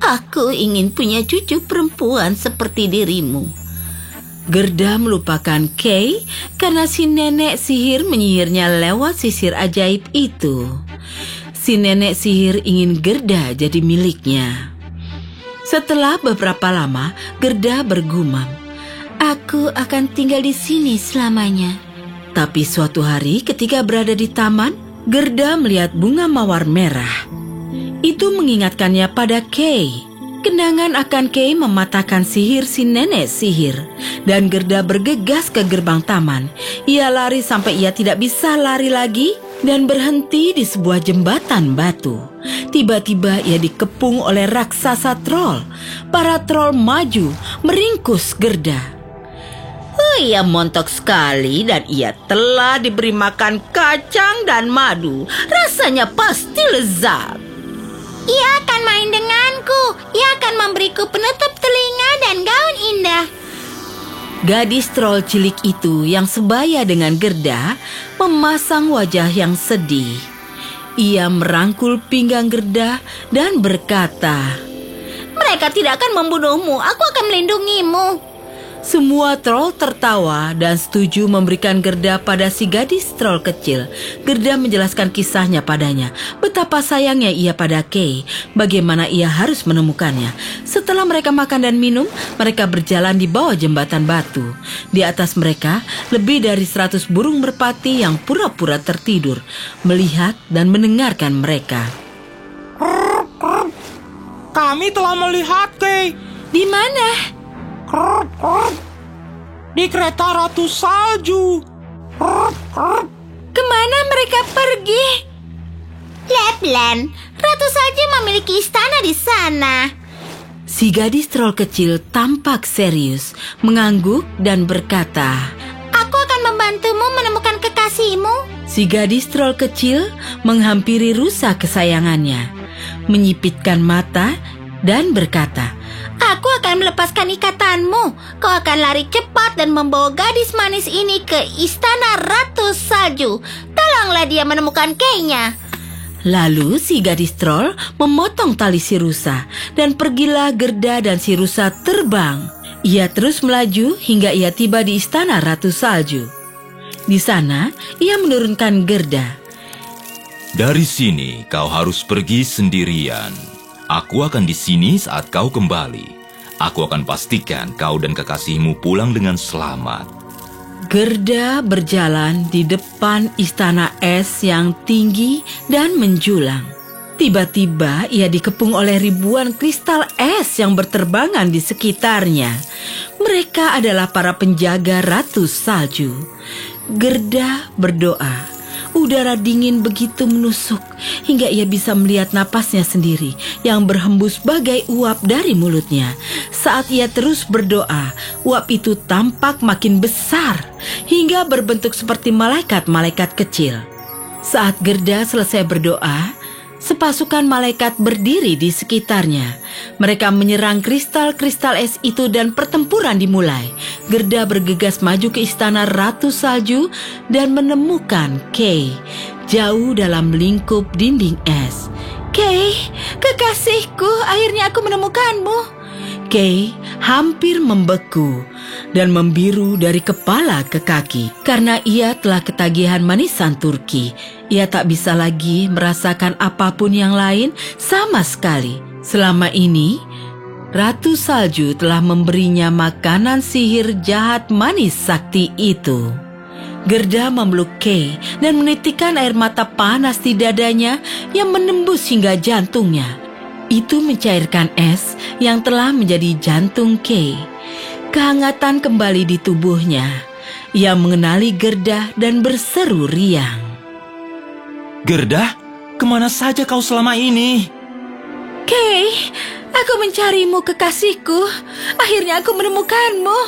Aku ingin punya cucu perempuan seperti dirimu. Gerda melupakan Kay karena si nenek sihir menyihirnya lewat sisir ajaib itu. Si nenek sihir ingin Gerda jadi miliknya. Setelah beberapa lama, Gerda bergumam, aku akan tinggal di sini selamanya. Tapi suatu hari ketika berada di taman, Gerda melihat bunga mawar merah. Itu mengingatkannya pada Kay. Kenangan akan Kay mematahkan sihir si nenek sihir. Dan Gerda bergegas ke gerbang taman. Ia lari sampai ia tidak bisa lari lagi dan berhenti di sebuah jembatan batu. Tiba-tiba ia dikepung oleh raksasa troll. Para troll maju meringkus Gerda. Ia montok sekali dan ia telah diberi makan kacang dan madu. Rasanya pasti lezat. Ia akan main denganku. Ia akan memberiku penutup telinga dan gaun indah. Gadis troll cilik itu yang sebaya dengan Gerda memasang wajah yang sedih. Ia merangkul pinggang Gerda dan berkata, mereka tidak akan membunuhmu. Aku akan melindungimu. Semua troll tertawa dan setuju memberikan Gerda pada si gadis troll kecil. Gerda menjelaskan kisahnya padanya, betapa sayangnya ia pada Kay, bagaimana ia harus menemukannya. Setelah mereka makan dan minum, mereka berjalan di bawah jembatan batu. Di atas mereka, lebih dari 100 burung merpati yang pura-pura tertidur, melihat dan mendengarkan mereka. Kami telah melihat Kay. Di mana? Di kereta Ratu Salju. Kemana mereka pergi? Lapland, Ratu Salju memiliki istana di sana. Si gadis troll kecil tampak serius, mengangguk dan berkata, aku akan membantumu menemukan kekasihmu. Si gadis troll kecil menghampiri rusa kesayangannya, menyipitkan mata dan berkata, aku akan melepaskan ikatanmu. Kau akan lari cepat dan membawa gadis manis ini ke istana Ratu Salju. Tolonglah dia menemukan Kay-nya. Lalu si gadis troll memotong tali si rusa dan pergilah Gerda dan si rusa terbang. Ia terus melaju hingga ia tiba di istana Ratu Salju. Di sana ia menurunkan Gerda. Dari sini kau harus pergi sendirian. Aku akan di sini saat kau kembali. Aku akan pastikan kau dan kekasihmu pulang dengan selamat. Gerda berjalan di depan istana es yang tinggi dan menjulang. Tiba-tiba ia dikepung oleh ribuan kristal es yang berterbangan di sekitarnya. Mereka adalah para penjaga Ratu Salju. Gerda berdoa, Udara dingin begitu menusuk hingga ia bisa melihat napasnya sendiri yang berhembus bagai uap dari mulutnya. Saat ia terus berdoa, uap itu tampak makin besar hingga berbentuk seperti malaikat-malaikat kecil. Saat Gerda selesai berdoa, sepasukan malaikat berdiri di sekitarnya. Mereka menyerang kristal-kristal es itu dan pertempuran dimulai. Gerda bergegas maju ke istana Ratu Salju dan menemukan Kay jauh dalam lingkup dinding es. Kay, kekasihku, akhirnya aku menemukanmu. Kay hampir membeku dan membiru dari kepala ke kaki karena ia telah ketagihan manisan Turki. Ia tak bisa lagi merasakan apapun yang lain sama sekali. Selama ini, Ratu Salju telah memberinya makanan sihir jahat manis sakti itu. Gerda memeluk Kay dan menitikkan air mata panas di dadanya yang menembus hingga jantungnya. Itu mencairkan es yang telah menjadi jantung Kay. Kehangatan kembali di tubuhnya. Ia mengenali Gerda dan berseru riang. Gerda, kemana saja kau selama ini? Kay, aku mencarimu, kekasihku. Akhirnya aku menemukanmu.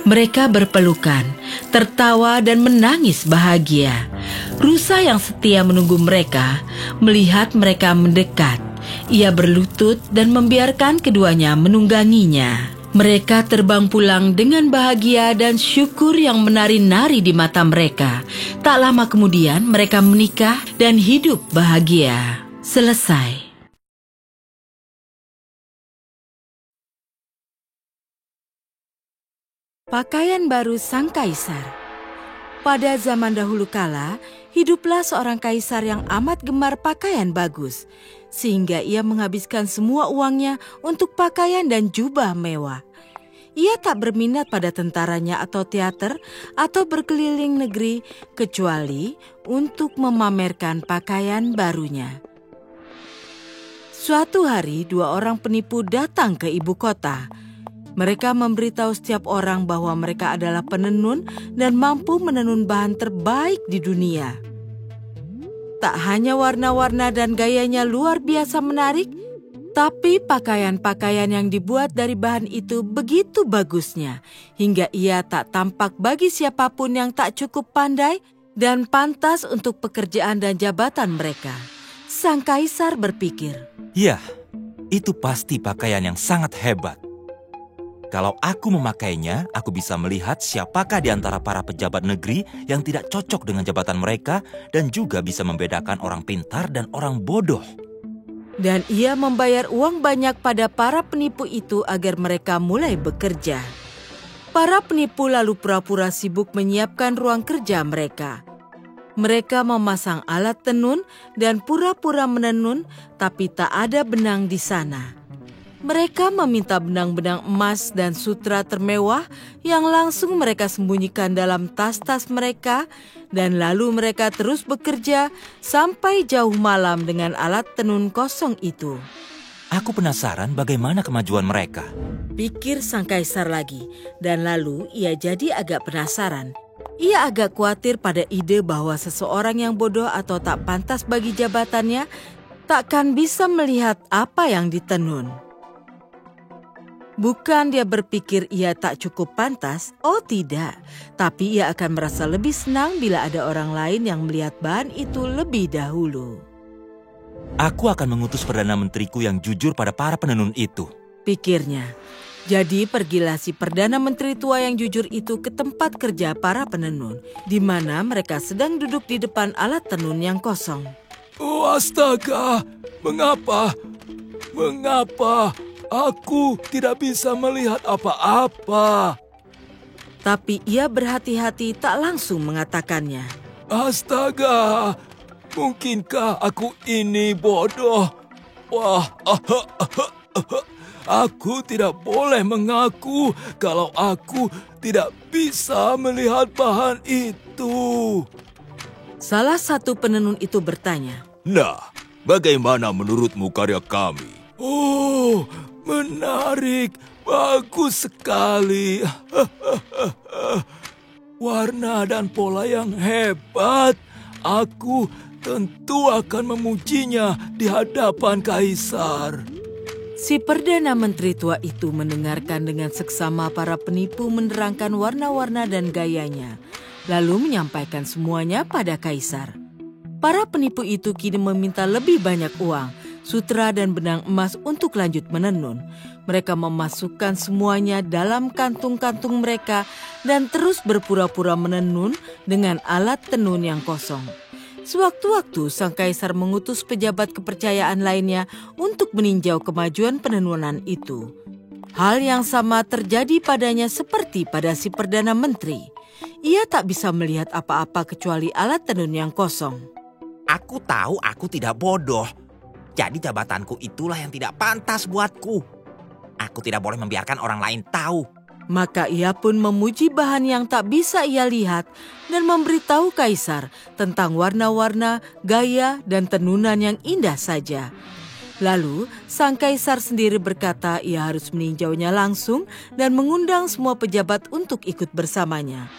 Mereka berpelukan, tertawa dan menangis bahagia. Rusa yang setia menunggu mereka, melihat mereka mendekat. Ia berlutut dan membiarkan keduanya menungganginya. Mereka terbang pulang dengan bahagia dan syukur yang menari-nari di mata mereka. Tak lama kemudian mereka menikah dan hidup bahagia. Selesai. Pakaian baru sang kaisar. Pada zaman dahulu kala, hiduplah seorang kaisar yang amat gemar pakaian bagus, sehingga ia menghabiskan semua uangnya untuk pakaian dan jubah mewah. Ia tak berminat pada tentaranya atau teater atau berkeliling negeri, kecuali untuk memamerkan pakaian barunya. Suatu hari, 2 orang penipu datang ke ibu kota. Mereka memberitahu setiap orang bahwa mereka adalah penenun dan mampu menenun bahan terbaik di dunia. Tak hanya warna-warna dan gayanya luar biasa menarik, tapi pakaian-pakaian yang dibuat dari bahan itu begitu bagusnya, hingga ia tak tampak bagi siapapun yang tak cukup pandai dan pantas untuk pekerjaan dan jabatan mereka. Sang kaisar berpikir, Ya, itu pasti pakaian yang sangat hebat. Kalau aku memakainya, aku bisa melihat siapakah di antara para pejabat negeri yang tidak cocok dengan jabatan mereka dan juga bisa membedakan orang pintar dan orang bodoh. Dan ia membayar uang banyak pada para penipu itu agar mereka mulai bekerja. Para penipu lalu pura-pura sibuk menyiapkan ruang kerja mereka. Mereka memasang alat tenun dan pura-pura menenun, tapi tak ada benang di sana. Mereka meminta benang-benang emas dan sutra termewah yang langsung mereka sembunyikan dalam tas-tas mereka, dan lalu mereka terus bekerja sampai jauh malam dengan alat tenun kosong itu. Aku penasaran bagaimana kemajuan mereka. Pikir sang kaisar lagi, dan lalu ia jadi agak penasaran. Ia agak khawatir pada ide bahwa seseorang yang bodoh atau tak pantas bagi jabatannya takkan bisa melihat apa yang ditenun. Bukan dia berpikir ia tak cukup pantas, oh tidak. Tapi ia akan merasa lebih senang bila ada orang lain yang melihat bahan itu lebih dahulu. Aku akan mengutus Perdana Menteriku yang jujur pada para penenun itu, pikirnya. Jadi pergilah si Perdana Menteri tua yang jujur itu ke tempat kerja para penenun, di mana mereka sedang duduk di depan alat tenun yang kosong. Oh astaga, mengapa aku tidak bisa melihat apa-apa? Tapi ia berhati-hati tak langsung mengatakannya. Astaga, mungkinkah aku ini bodoh? Wah, aku tidak boleh mengaku kalau aku tidak bisa melihat bahan itu. Salah satu penenun itu bertanya. Nah, bagaimana menurutmu karya kami? Oh, menarik, bagus sekali. Warna dan pola yang hebat. aku tentu akan memujinya di hadapan kaisar. Si Perdana Menteri tua itu mendengarkan dengan seksama para penipu menerangkan warna-warna dan gayanya, lalu menyampaikan semuanya pada kaisar. Para penipu itu kini meminta lebih banyak uang, sutra dan benang emas untuk lanjut menenun. Mereka memasukkan semuanya dalam kantung-kantung mereka dan terus berpura-pura menenun dengan alat tenun yang kosong. Sewaktu-waktu sang kaisar mengutus pejabat kepercayaan lainnya untuk meninjau kemajuan penenunan itu. Hal yang sama terjadi padanya seperti pada si Perdana Menteri. Ia tak bisa melihat apa-apa kecuali alat tenun yang kosong. Aku tahu aku tidak bodoh. Jadi jabatanku itulah yang tidak pantas buatku. Aku tidak boleh membiarkan orang lain tahu. Maka ia pun memuji bahan yang tak bisa ia lihat dan memberitahu kaisar tentang warna-warna, gaya, dan tenunan yang indah saja. Lalu, sang kaisar sendiri berkata ia harus meninjaunya langsung dan mengundang semua pejabat untuk ikut bersamanya.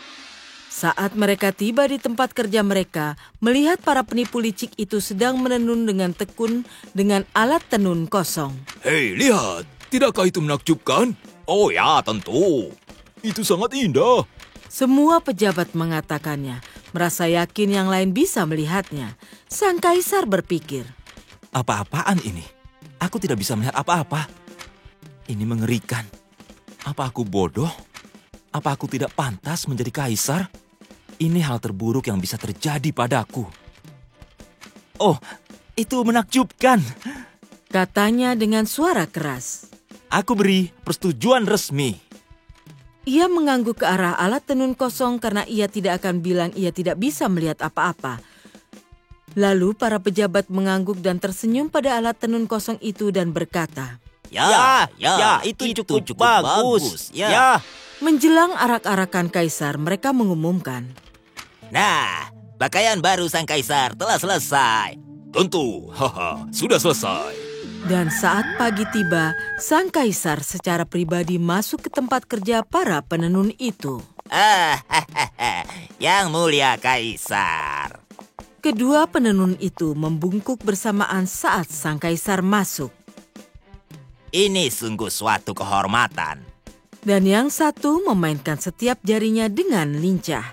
Saat mereka tiba di tempat kerja mereka, melihat para penipu licik itu sedang menenun dengan tekun dengan alat tenun kosong. Hei, lihat! Tidakkah itu menakjubkan? Oh ya, tentu. Itu sangat indah. Semua pejabat mengatakannya, merasa yakin yang lain bisa melihatnya. Sang kaisar berpikir, Apa-apaan ini? Aku tidak bisa melihat apa-apa. Ini mengerikan. Apa aku bodoh? Apa aku tidak pantas menjadi kaisar? Ini hal terburuk yang bisa terjadi padaku. Oh, itu menakjubkan. katanya dengan suara keras. Aku beri persetujuan resmi. Ia mengangguk ke arah alat tenun kosong karena ia tidak akan bilang ia tidak bisa melihat apa-apa. Lalu para pejabat mengangguk dan tersenyum pada alat tenun kosong itu dan berkata, Ya, itu cukup bagus. Ya. menjelang arak-arakan kaisar mereka mengumumkan, Nah, pakaian baru sang kaisar telah selesai. Tentu, sudah selesai. dan saat pagi tiba, sang kaisar secara pribadi masuk ke tempat kerja para penenun itu. Yang mulia kaisar. Kedua penenun itu membungkuk bersamaan saat sang kaisar masuk. Ini sungguh suatu kehormatan. Dan yang satu memainkan setiap jarinya dengan lincah,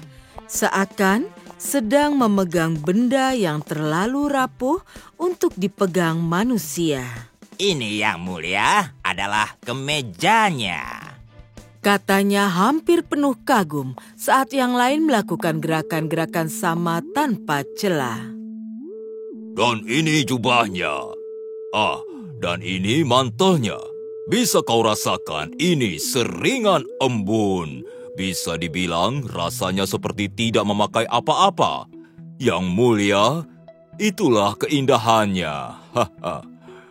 seakan sedang memegang benda yang terlalu rapuh untuk dipegang manusia. Ini yang mulia adalah kemejanya. Katanya hampir penuh kagum saat yang lain melakukan gerakan-gerakan sama tanpa celah. Dan ini jubahnya. Dan ini mantelnya. Bisa kau rasakan ini seringan embun. Bisa dibilang rasanya seperti tidak memakai apa-apa. Yang mulia, itulah keindahannya.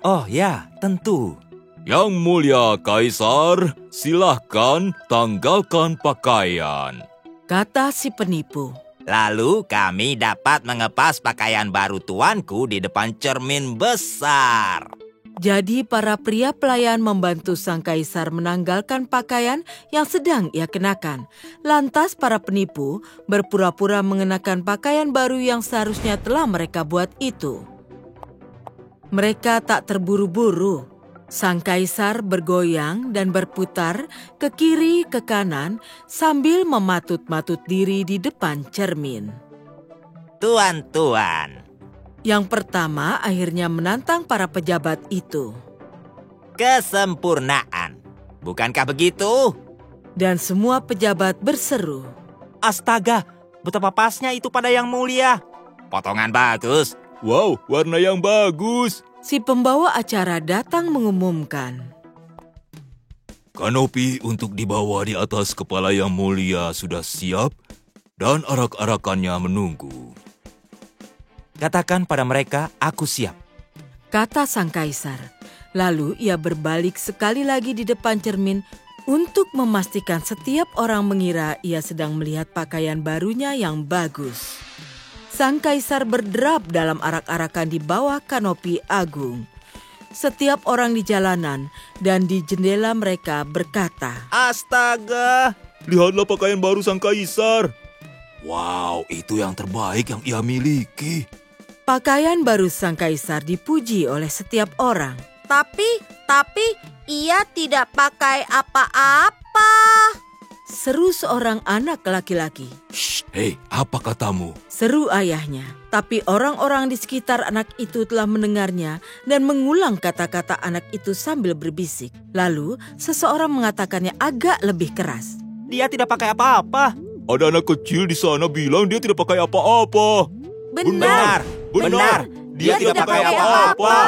Oh ya, tentu. Yang mulia kaisar, silahkan tanggalkan pakaian. Kata si penipu. Lalu kami dapat mengepas pakaian baru tuanku di depan cermin besar. Jadi para pria pelayan membantu sang kaisar menanggalkan pakaian yang sedang ia kenakan. Lantas para penipu berpura-pura mengenakan pakaian baru yang seharusnya telah mereka buat itu. Mereka tak terburu-buru. Sang kaisar bergoyang dan berputar ke kiri ke kanan sambil mematut-matut diri di depan cermin. Tuan-tuan, Yang pertama akhirnya menantang para pejabat itu. kesempurnaan. Bukankah begitu? Dan semua pejabat berseru. Astaga, betapa pasnya itu pada yang mulia. Potongan bagus. Wow, warna yang bagus. Si pembawa acara datang mengumumkan. Kanopi untuk dibawa di atas kepala yang mulia sudah siap dan arak-arakannya menunggu. Katakan pada mereka, aku siap. Kata sang kaisar. Lalu ia berbalik sekali lagi di depan cermin untuk memastikan setiap orang mengira ia sedang melihat pakaian barunya yang bagus. Sang kaisar berderap dalam arak-arakan di bawah kanopi agung. Setiap orang di jalanan dan di jendela mereka berkata, Astaga, Lihatlah pakaian baru sang kaisar. Wow, itu yang terbaik yang ia miliki. Pakaian baru sang kaisar dipuji oleh setiap orang. Tapi ia tidak pakai apa-apa. Seru seorang anak laki-laki. Shh, hei, apa katamu? Seru ayahnya. Tapi orang-orang di sekitar anak itu telah mendengarnya dan mengulang kata-kata anak itu sambil berbisik. Lalu seseorang mengatakannya agak lebih keras. Dia tidak pakai apa-apa. Ada anak kecil di sana bilang dia tidak pakai apa-apa. Benar. Dia tidak pakai apa-apa.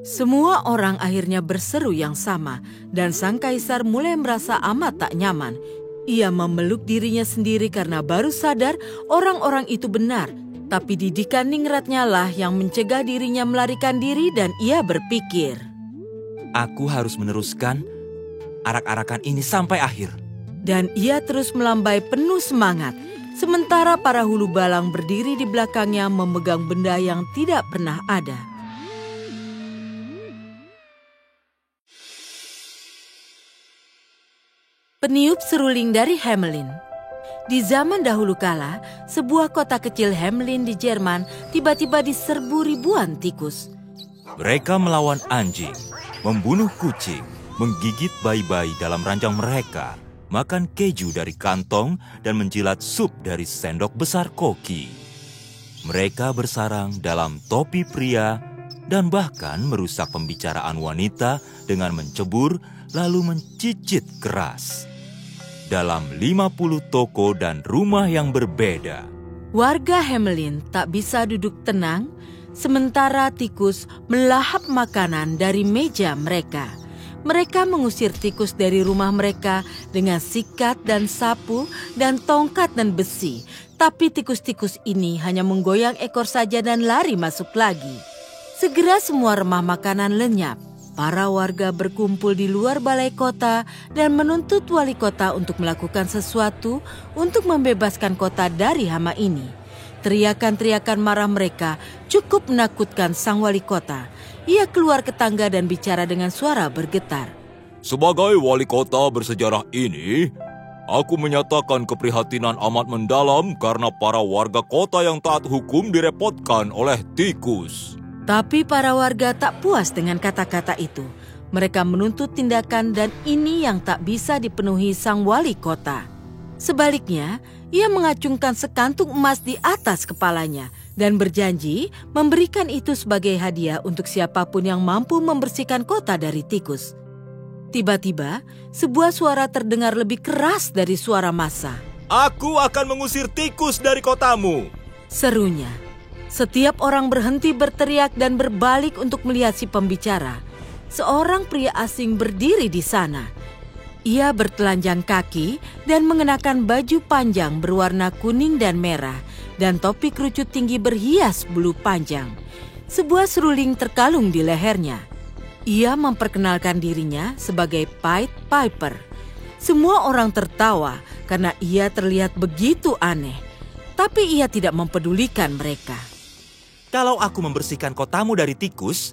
Semua orang akhirnya berseru yang sama dan sang kaisar mulai merasa amat tak nyaman. Ia memeluk dirinya sendiri karena baru sadar orang-orang itu benar. Tapi didikan ningratnya lah yang mencegah dirinya melarikan diri dan ia berpikir. Aku harus meneruskan arak-arakan ini sampai akhir. Dan ia terus melambai penuh semangat. Sementara para hulu balang berdiri di belakangnya memegang benda yang tidak pernah ada. Peniup seruling dari Hamelin. Di zaman dahulu kala, sebuah kota kecil Hamelin di Jerman tiba-tiba diserbu ribuan tikus. Mereka melawan anjing, membunuh kucing, menggigit bayi-bayi dalam ranjang mereka, makan keju dari kantong, dan menjilat sup dari sendok besar koki. Mereka bersarang dalam topi pria dan bahkan merusak pembicaraan wanita dengan mencebur lalu mencicit keras. Dalam 50 toko dan rumah yang berbeda. Warga Hamelin tak bisa duduk tenang, sementara tikus melahap makanan dari meja mereka. Mereka mengusir tikus dari rumah mereka dengan sikat dan sapu dan tongkat dan besi. Tapi tikus-tikus ini hanya menggoyang ekor saja dan lari masuk lagi. Segera semua remah makanan lenyap. Para warga berkumpul di luar balai kota dan menuntut wali kota untuk melakukan sesuatu untuk membebaskan kota dari hama ini. Teriakan-teriakan marah mereka cukup menakutkan sang wali kota. Ia keluar ke tangga dan bicara dengan suara bergetar. Sebagai wali kota bersejarah ini, aku menyatakan keprihatinan amat mendalam karena para warga kota yang taat hukum direpotkan oleh tikus. Tapi para warga tak puas dengan kata-kata itu. Mereka menuntut tindakan dan ini yang tak bisa dipenuhi sang wali kota. Sebaliknya, ia mengacungkan sekantung emas di atas kepalanya dan berjanji memberikan itu sebagai hadiah untuk siapapun yang mampu membersihkan kota dari tikus. Tiba-tiba, sebuah suara terdengar lebih keras dari suara massa. Aku akan mengusir tikus dari kotamu, serunya. Setiap orang berhenti berteriak dan berbalik untuk melihat si pembicara. Seorang pria asing berdiri di sana. Ia bertelanjang kaki dan mengenakan baju panjang berwarna kuning dan merah dan topi kerucut tinggi berhias bulu panjang. Sebuah seruling terkalung di lehernya. Ia memperkenalkan dirinya sebagai Pied Piper. Semua orang tertawa karena ia terlihat begitu aneh. Tapi ia tidak mempedulikan mereka. Kalau aku membersihkan kotamu dari tikus,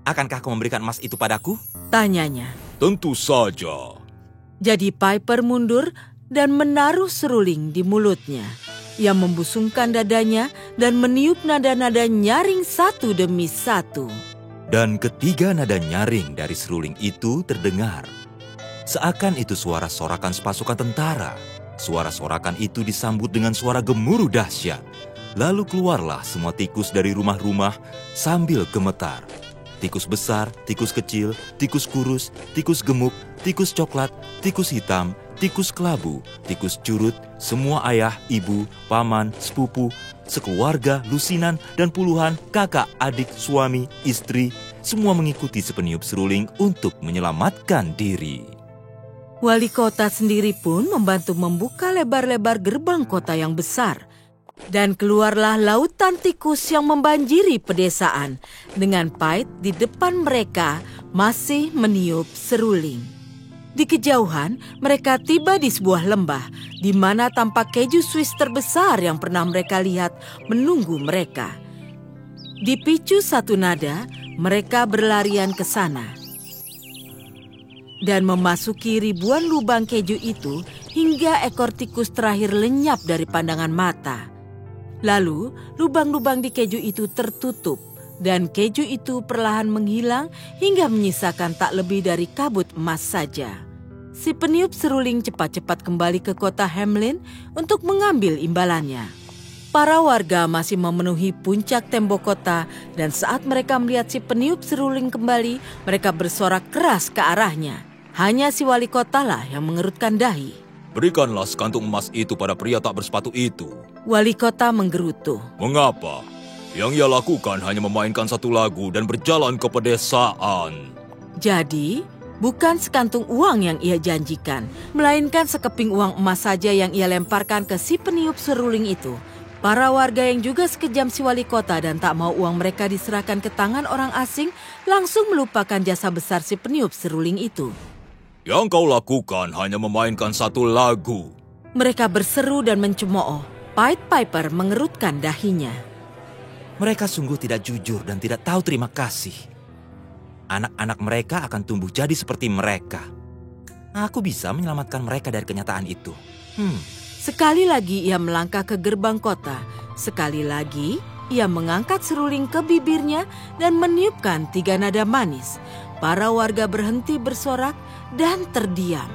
akankah kau memberikan emas itu padaku? Tanyanya. Tentu saja. Jadi Piper mundur dan menaruh seruling di mulutnya. Ia membusungkan dadanya dan meniup nada-nada nyaring satu demi satu. Dan ketiga nada nyaring dari seruling itu terdengar. Seakan itu suara sorakan sepasukan tentara. Suara sorakan itu disambut dengan suara gemuruh dahsyat. Lalu keluarlah semua tikus dari rumah-rumah sambil gemetar. Tikus besar, tikus kecil, tikus kurus, tikus gemuk, tikus coklat, tikus hitam, tikus kelabu, tikus curut, semua ayah, ibu, paman, sepupu, sekeluarga, lusinan, dan puluhan kakak, adik, suami, istri, semua mengikuti sepeniup seruling untuk menyelamatkan diri. Wali kota sendiri pun membantu membuka lebar-lebar gerbang kota yang besar. Dan keluarlah lautan tikus yang membanjiri pedesaan dengan Pied di depan mereka masih meniup seruling. Di kejauhan, mereka tiba di sebuah lembah di mana tampak keju Swiss terbesar yang pernah mereka lihat menunggu mereka. Dipicu satu nada, mereka berlarian ke sana. Dan memasuki ribuan lubang keju itu hingga ekor tikus terakhir lenyap dari pandangan mata. Lalu, lubang-lubang di keju itu tertutup dan keju itu perlahan menghilang hingga menyisakan tak lebih dari kabut emas saja. Si peniup seruling cepat-cepat kembali ke kota Hamelin untuk mengambil imbalannya. Para warga masih memenuhi puncak tembok kota dan saat mereka melihat si peniup seruling kembali, mereka bersorak keras ke arahnya. Hanya si wali kota lah yang mengerutkan dahi. Berikanlah sekantung emas itu pada pria tak bersepatu itu. Wali kota menggerutu. Mengapa? Yang ia lakukan hanya memainkan satu lagu dan berjalan ke pedesaan. Jadi, bukan sekantung uang yang ia janjikan, melainkan sekeping uang emas saja yang ia lemparkan ke si peniup seruling itu. Para warga yang juga sekejam si wali kota dan tak mau uang mereka diserahkan ke tangan orang asing langsung melupakan jasa besar si peniup seruling itu. Yang kau lakukan hanya memainkan satu lagu. Mereka berseru dan mencemooh. Pied Piper mengerutkan dahinya. Mereka sungguh tidak jujur dan tidak tahu terima kasih. Anak-anak mereka akan tumbuh jadi seperti mereka. Aku bisa menyelamatkan mereka dari kenyataan itu. Sekali lagi ia melangkah ke gerbang kota. Sekali lagi ia mengangkat seruling ke bibirnya dan meniupkan 3 nada manis. Para warga berhenti bersorak dan terdiam,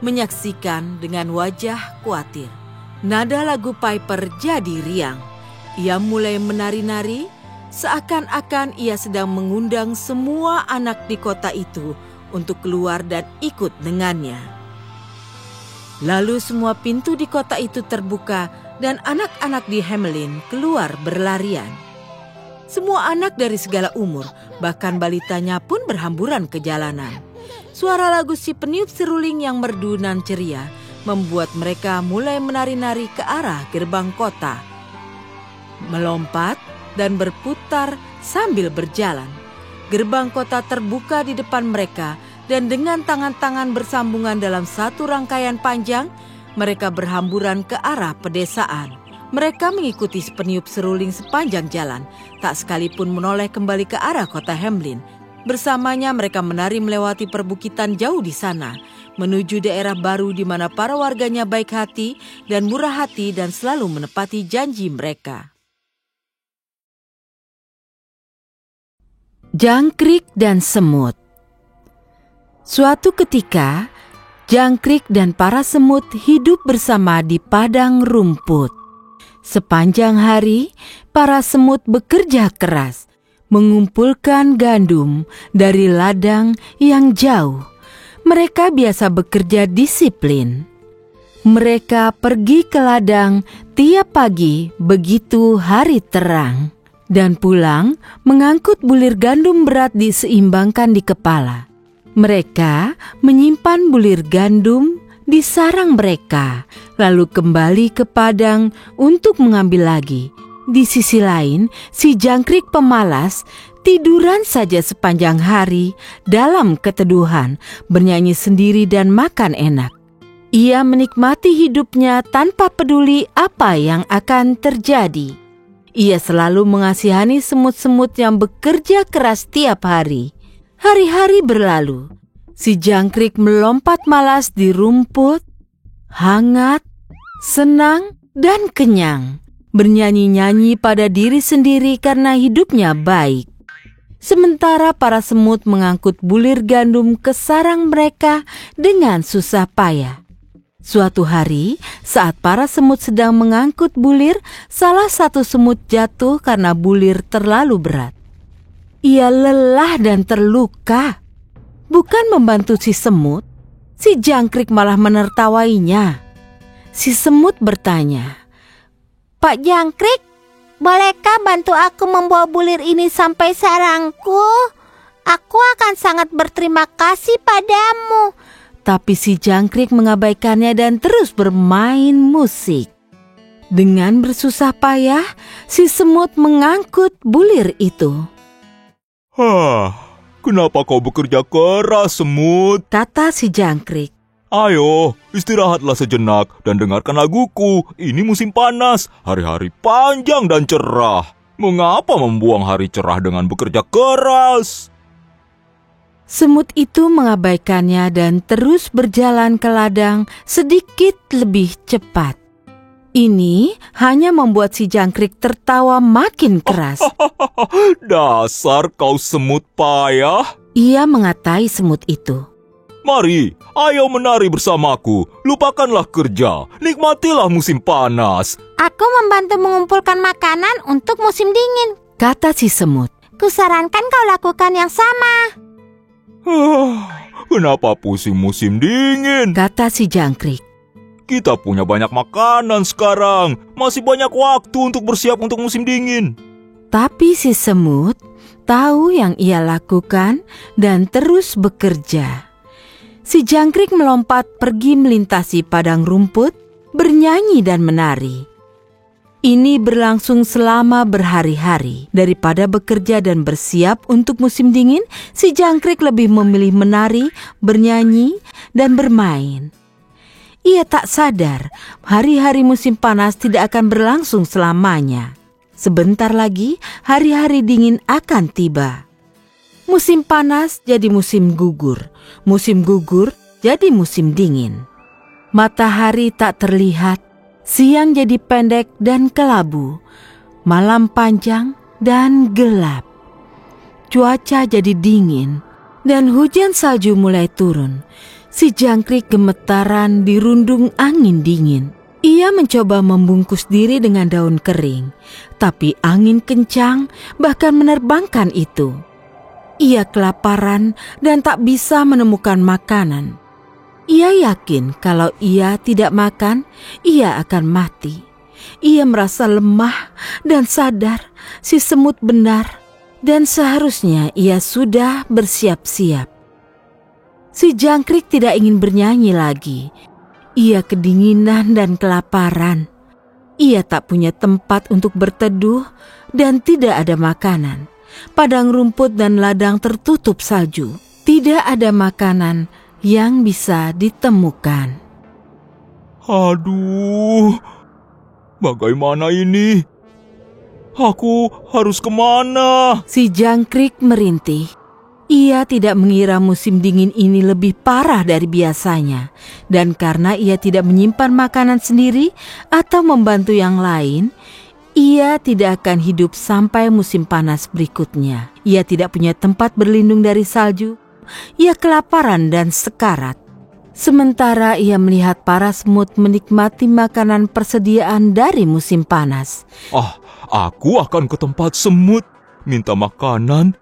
menyaksikan dengan wajah khawatir. Nada lagu Piper jadi riang. Ia mulai menari-nari, seakan-akan ia sedang mengundang semua anak di kota itu untuk keluar dan ikut dengannya. Lalu semua pintu di kota itu terbuka dan anak-anak di Hamelin keluar berlarian. Semua anak dari segala umur, bahkan balitanya pun berhamburan ke jalanan. Suara lagu si peniup seruling yang merdu dan ceria membuat mereka mulai menari-nari ke arah gerbang kota. Melompat dan berputar sambil berjalan. Gerbang kota terbuka di depan mereka dan dengan tangan-tangan bersambungan dalam satu rangkaian panjang, mereka berhamburan ke arah pedesaan. Mereka mengikuti peniup seruling sepanjang jalan, tak sekalipun menoleh kembali ke arah kota Hamelin. Bersamanya mereka menari melewati perbukitan jauh di sana, menuju daerah baru di mana para warganya baik hati dan murah hati dan selalu menepati janji mereka. Jangkrik dan semut. Suatu ketika, jangkrik dan para semut hidup bersama di padang rumput. Sepanjang hari, para semut bekerja keras, mengumpulkan gandum dari ladang yang jauh. Mereka biasa bekerja disiplin. Mereka pergi ke ladang tiap pagi begitu hari terang, dan pulang mengangkut bulir gandum berat diseimbangkan di kepala. Mereka menyimpan bulir gandum di sarang mereka, lalu kembali ke padang untuk mengambil lagi. Di sisi lain, si jangkrik pemalas tiduran saja sepanjang hari dalam keteduhan, bernyanyi sendiri dan makan enak. Ia menikmati hidupnya tanpa peduli apa yang akan terjadi. Ia selalu mengasihani semut-semut yang bekerja keras tiap hari. Hari-hari berlalu. Si jangkrik melompat malas di rumput, hangat, senang, dan kenyang. Bernyanyi-nyanyi pada diri sendiri karena hidupnya baik. Sementara para semut mengangkut bulir gandum ke sarang mereka dengan susah payah. Suatu hari, saat para semut sedang mengangkut bulir, salah satu semut jatuh karena bulir terlalu berat. Ia lelah dan terluka. Bukan membantu si semut, si jangkrik malah menertawainya. Si semut bertanya, Pak Jangkrik, bolehkah bantu aku membawa bulir ini sampai sarangku? Aku akan sangat berterima kasih padamu. Tapi si jangkrik mengabaikannya dan terus bermain musik. Dengan bersusah payah, si semut mengangkut bulir itu. Kenapa kau bekerja keras, semut? Kata si jangkrik. Ayo, istirahatlah sejenak dan dengarkan laguku. Ini musim panas, hari-hari panjang dan cerah. Mengapa membuang hari cerah dengan bekerja keras? Semut itu mengabaikannya dan terus berjalan ke ladang sedikit lebih cepat. Ini hanya membuat si jangkrik tertawa makin keras. Dasar kau semut payah. Ia mengatai semut itu. Mari, ayo menari bersamaku. Lupakanlah kerja, nikmatilah musim panas. Aku membantu mengumpulkan makanan untuk musim dingin. Kata si semut. Kusarankan kau lakukan yang sama. Kenapa pusing musim dingin? Kata si jangkrik. Kita punya banyak makanan sekarang. Masih banyak waktu untuk bersiap untuk musim dingin. Tapi si semut tahu yang ia lakukan dan terus bekerja. Si jangkrik melompat pergi melintasi padang rumput, bernyanyi dan menari. Ini berlangsung selama berhari-hari. Daripada bekerja dan bersiap untuk musim dingin, si jangkrik lebih memilih menari, bernyanyi, dan bermain. Ia tak sadar hari-hari musim panas tidak akan berlangsung selamanya. Sebentar lagi hari-hari dingin akan tiba. Musim panas jadi musim gugur. Musim gugur jadi musim dingin. Matahari tak terlihat. Siang jadi pendek dan kelabu, malam panjang dan gelap. Cuaca jadi dingin, dan hujan salju mulai turun. Si jangkrik gemetaran dirundung angin dingin. Ia mencoba membungkus diri dengan daun kering, tapi angin kencang bahkan menerbangkan itu. Ia kelaparan dan tak bisa menemukan makanan. Ia yakin kalau ia tidak makan, ia akan mati. Ia merasa lemah dan sadar si semut benar dan seharusnya ia sudah bersiap-siap. Si jangkrik tidak ingin bernyanyi lagi. Ia kedinginan dan kelaparan. Ia tak punya tempat untuk berteduh dan tidak ada makanan. Padang rumput dan ladang tertutup salju. Tidak ada makanan yang bisa ditemukan. Aduh, bagaimana ini? Aku harus kemana? Si jangkrik merintih. Ia tidak mengira musim dingin ini lebih parah dari biasanya. Dan karena ia tidak menyimpan makanan sendiri atau membantu yang lain, ia tidak akan hidup sampai musim panas berikutnya. Ia tidak punya tempat berlindung dari salju. Ia kelaparan dan sekarat. Sementara ia melihat para semut menikmati makanan persediaan dari musim panas. Aku akan ke tempat semut, minta makanan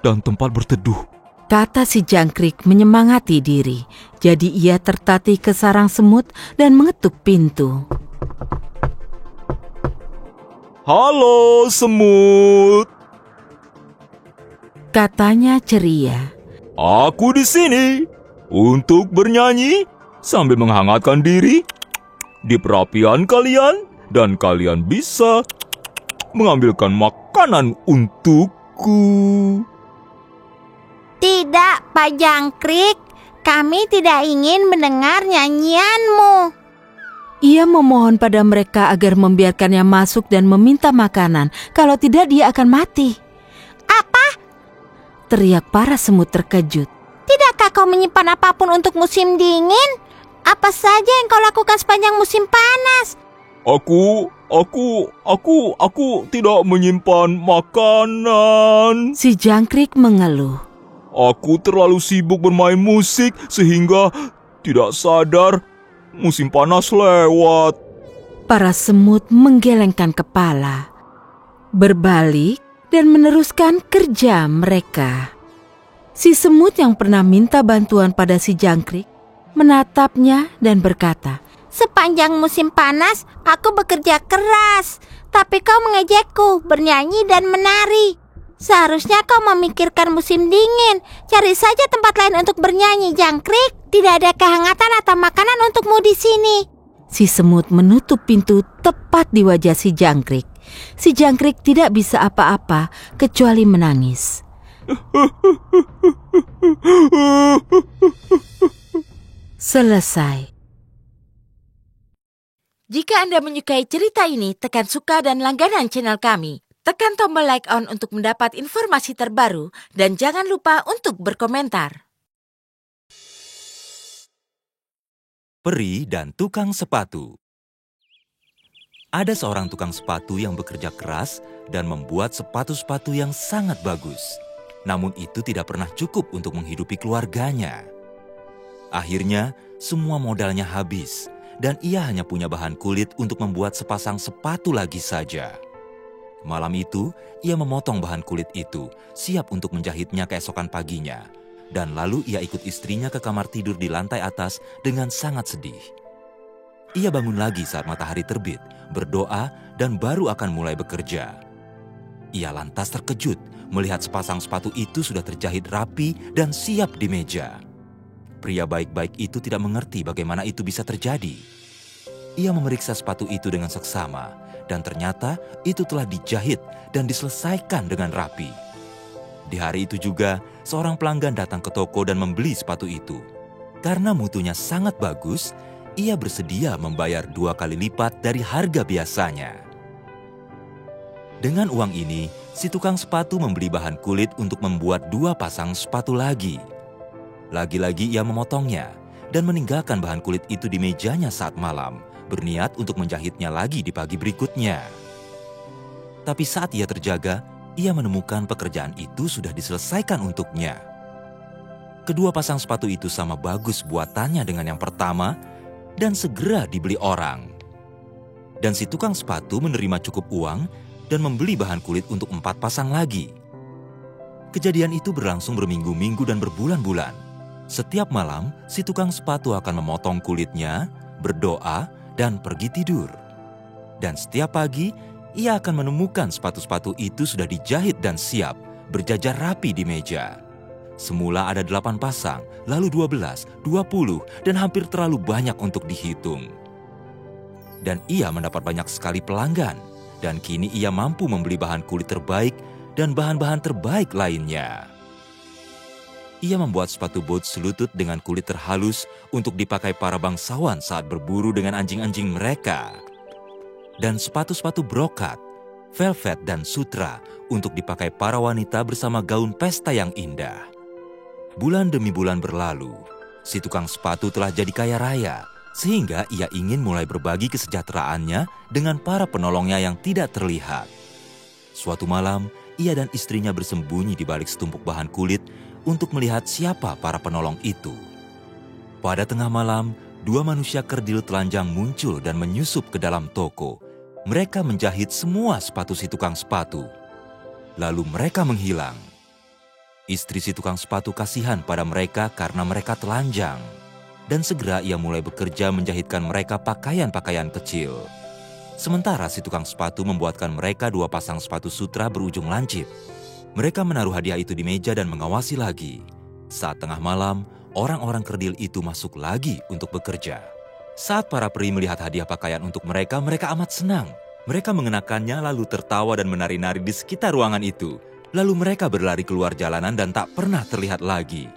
dan tempat berteduh. Kata si jangkrik menyemangati diri. Jadi ia tertatih ke sarang semut dan mengetuk pintu. Halo semut, katanya ceria. aku di sini untuk bernyanyi sambil menghangatkan diri di perapian kalian dan kalian bisa mengambilkan makanan untukku. Tidak, Pak Jangkrik. Kami tidak ingin mendengar nyanyianmu. Ia memohon pada mereka agar membiarkannya masuk dan meminta makanan. Kalau tidak dia akan mati. Apa? Teriak para semut terkejut. Tidakkah kau menyimpan apapun untuk musim dingin? Apa saja yang kau lakukan sepanjang musim panas? Aku tidak menyimpan makanan. Si jangkrik mengeluh. Aku terlalu sibuk bermain musik sehingga tidak sadar musim panas lewat. Para semut menggelengkan kepala, berbalik dan meneruskan kerja mereka. Si semut yang pernah minta bantuan pada si jangkrik menatapnya dan berkata, Sepanjang musim panas, aku bekerja keras. Tapi kau mengejekku, bernyanyi dan menari. Seharusnya kau memikirkan musim dingin. Cari saja tempat lain untuk bernyanyi, jangkrik. Tidak ada kehangatan atau makanan untukmu di sini. Si semut menutup pintu tepat di wajah si jangkrik. Si jangkrik tidak bisa apa-apa kecuali menangis. Selesai. Jika Anda menyukai cerita ini, tekan suka dan langganan channel kami. Tekan tombol like on untuk mendapat informasi terbaru dan jangan lupa untuk berkomentar. Peri dan tukang sepatu. Ada seorang tukang sepatu yang bekerja keras dan membuat sepatu-sepatu yang sangat bagus. Namun itu tidak pernah cukup untuk menghidupi keluarganya. Akhirnya, semua modalnya habis dan ia hanya punya bahan kulit untuk membuat sepasang sepatu lagi saja. Malam itu, ia memotong bahan kulit itu, siap untuk menjahitnya keesokan paginya. Dan lalu ia ikut istrinya ke kamar tidur di lantai atas dengan sangat sedih. Ia bangun lagi saat matahari terbit, berdoa, dan baru akan mulai bekerja. Ia lantas terkejut melihat sepasang sepatu itu sudah terjahit rapi dan siap di meja. Pria baik-baik itu tidak mengerti bagaimana itu bisa terjadi. Ia memeriksa sepatu itu dengan seksama, dan ternyata itu telah dijahit dan diselesaikan dengan rapi. Di hari itu juga, seorang pelanggan datang ke toko dan membeli sepatu itu. Karena mutunya sangat bagus, ia bersedia membayar 2 kali lipat dari harga biasanya. Dengan uang ini, si tukang sepatu membeli bahan kulit untuk membuat 2 pasang sepatu lagi. Lagi-lagi ia memotongnya dan meninggalkan bahan kulit itu di mejanya saat malam, berniat untuk menjahitnya lagi di pagi berikutnya. Tapi saat ia terjaga, ia menemukan pekerjaan itu sudah diselesaikan untuknya. Kedua pasang sepatu itu sama bagus buatannya dengan yang pertama dan segera dibeli orang. Dan si tukang sepatu menerima cukup uang dan membeli bahan kulit untuk 4 pasang lagi. Kejadian itu berlangsung berminggu-minggu dan berbulan-bulan. Setiap malam, si tukang sepatu akan memotong kulitnya, berdoa, dan pergi tidur. Dan setiap pagi, ia akan menemukan sepatu-sepatu itu sudah dijahit dan siap, berjajar rapi di meja. Semula ada 8 pasang, lalu 12, 20, dan hampir terlalu banyak untuk dihitung. Dan ia mendapat banyak sekali pelanggan, dan kini ia mampu membeli bahan kulit terbaik dan bahan-bahan terbaik lainnya. Ia membuat sepatu bot selutut dengan kulit terhalus untuk dipakai para bangsawan saat berburu dengan anjing-anjing mereka. Dan sepatu-sepatu brokat, velvet, dan sutra untuk dipakai para wanita bersama gaun pesta yang indah. Bulan demi bulan berlalu, si tukang sepatu telah jadi kaya raya, sehingga ia ingin mulai berbagi kesejahteraannya dengan para penolongnya yang tidak terlihat. Suatu malam, ia dan istrinya bersembunyi di balik setumpuk bahan kulit untuk melihat siapa para penolong itu. Pada tengah malam, 2 manusia kerdil telanjang muncul dan menyusup ke dalam toko. Mereka menjahit semua sepatu si tukang sepatu. Lalu mereka menghilang. Istri si tukang sepatu kasihan pada mereka karena mereka telanjang. Dan segera ia mulai bekerja menjahitkan mereka pakaian-pakaian kecil. Sementara si tukang sepatu membuatkan mereka 2 pasang sepatu sutra berujung lancip. Mereka menaruh hadiah itu di meja dan mengawasi lagi. Saat tengah malam, orang-orang kerdil itu masuk lagi untuk bekerja. Saat para peri melihat hadiah pakaian untuk mereka, mereka amat senang. Mereka mengenakannya lalu tertawa dan menari-nari di sekitar ruangan itu. Lalu mereka berlari keluar jalanan dan tak pernah terlihat lagi.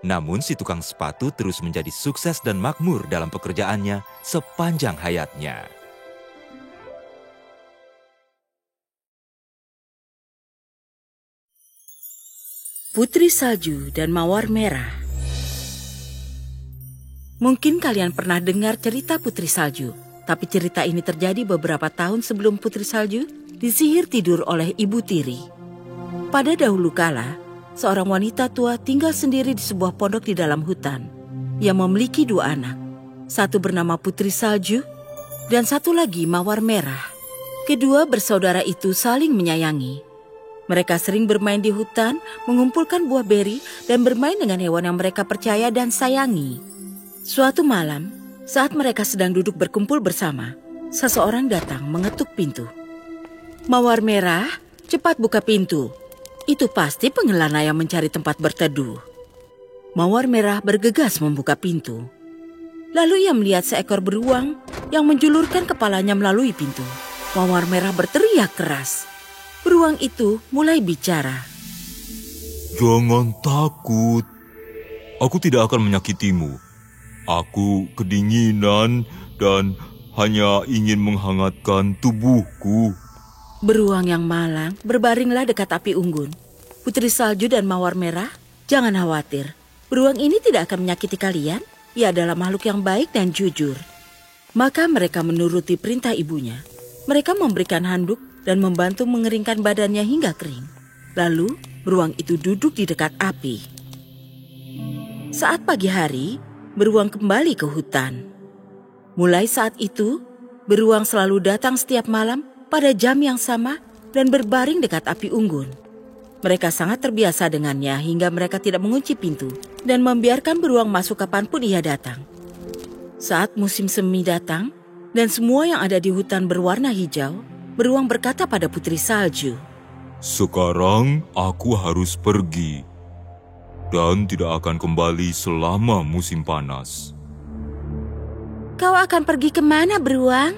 Namun si tukang sepatu terus menjadi sukses dan makmur dalam pekerjaannya sepanjang hayatnya. Putri Salju dan Mawar Merah. Mungkin kalian pernah dengar cerita Putri Salju, tapi cerita ini terjadi beberapa tahun sebelum Putri Salju disihir tidur oleh Ibu Tiri. Pada dahulu kala, seorang wanita tua tinggal sendiri di sebuah pondok di dalam hutan. Ia memiliki 2 anak, satu bernama Putri Salju dan satu lagi Mawar Merah. Kedua bersaudara itu saling menyayangi. Mereka sering bermain di hutan, mengumpulkan buah beri, dan bermain dengan hewan yang mereka percaya dan sayangi. Suatu malam, saat mereka sedang duduk berkumpul bersama, seseorang datang mengetuk pintu. Mawar Merah, cepat buka pintu. Itu pasti pengelana yang mencari tempat berteduh. Mawar Merah bergegas membuka pintu. Lalu ia melihat seekor beruang yang menjulurkan kepalanya melalui pintu. Mawar Merah berteriak keras. Beruang itu mulai bicara. Jangan takut. Aku tidak akan menyakitimu. Aku kedinginan dan hanya ingin menghangatkan tubuhku. Beruang yang malang berbaringlah dekat api unggun. Putri Salju dan Mawar Merah, jangan khawatir. Beruang ini tidak akan menyakiti kalian. Ia adalah makhluk yang baik dan jujur. Maka mereka menuruti perintah ibunya. Mereka memberikan handuk dan membantu mengeringkan badannya hingga kering. Lalu beruang itu duduk di dekat api. Saat pagi hari, beruang kembali ke hutan. Mulai saat itu, beruang selalu datang setiap malam pada jam yang sama dan berbaring dekat api unggun. Mereka sangat terbiasa dengannya hingga mereka tidak mengunci pintu dan membiarkan beruang masuk kapanpun ia datang. Saat musim semi datang dan semua yang ada di hutan berwarna hijau, beruang berkata pada Putri Salju, "Sekarang aku harus pergi dan tidak akan kembali selama musim panas." Kau akan pergi kemana, beruang?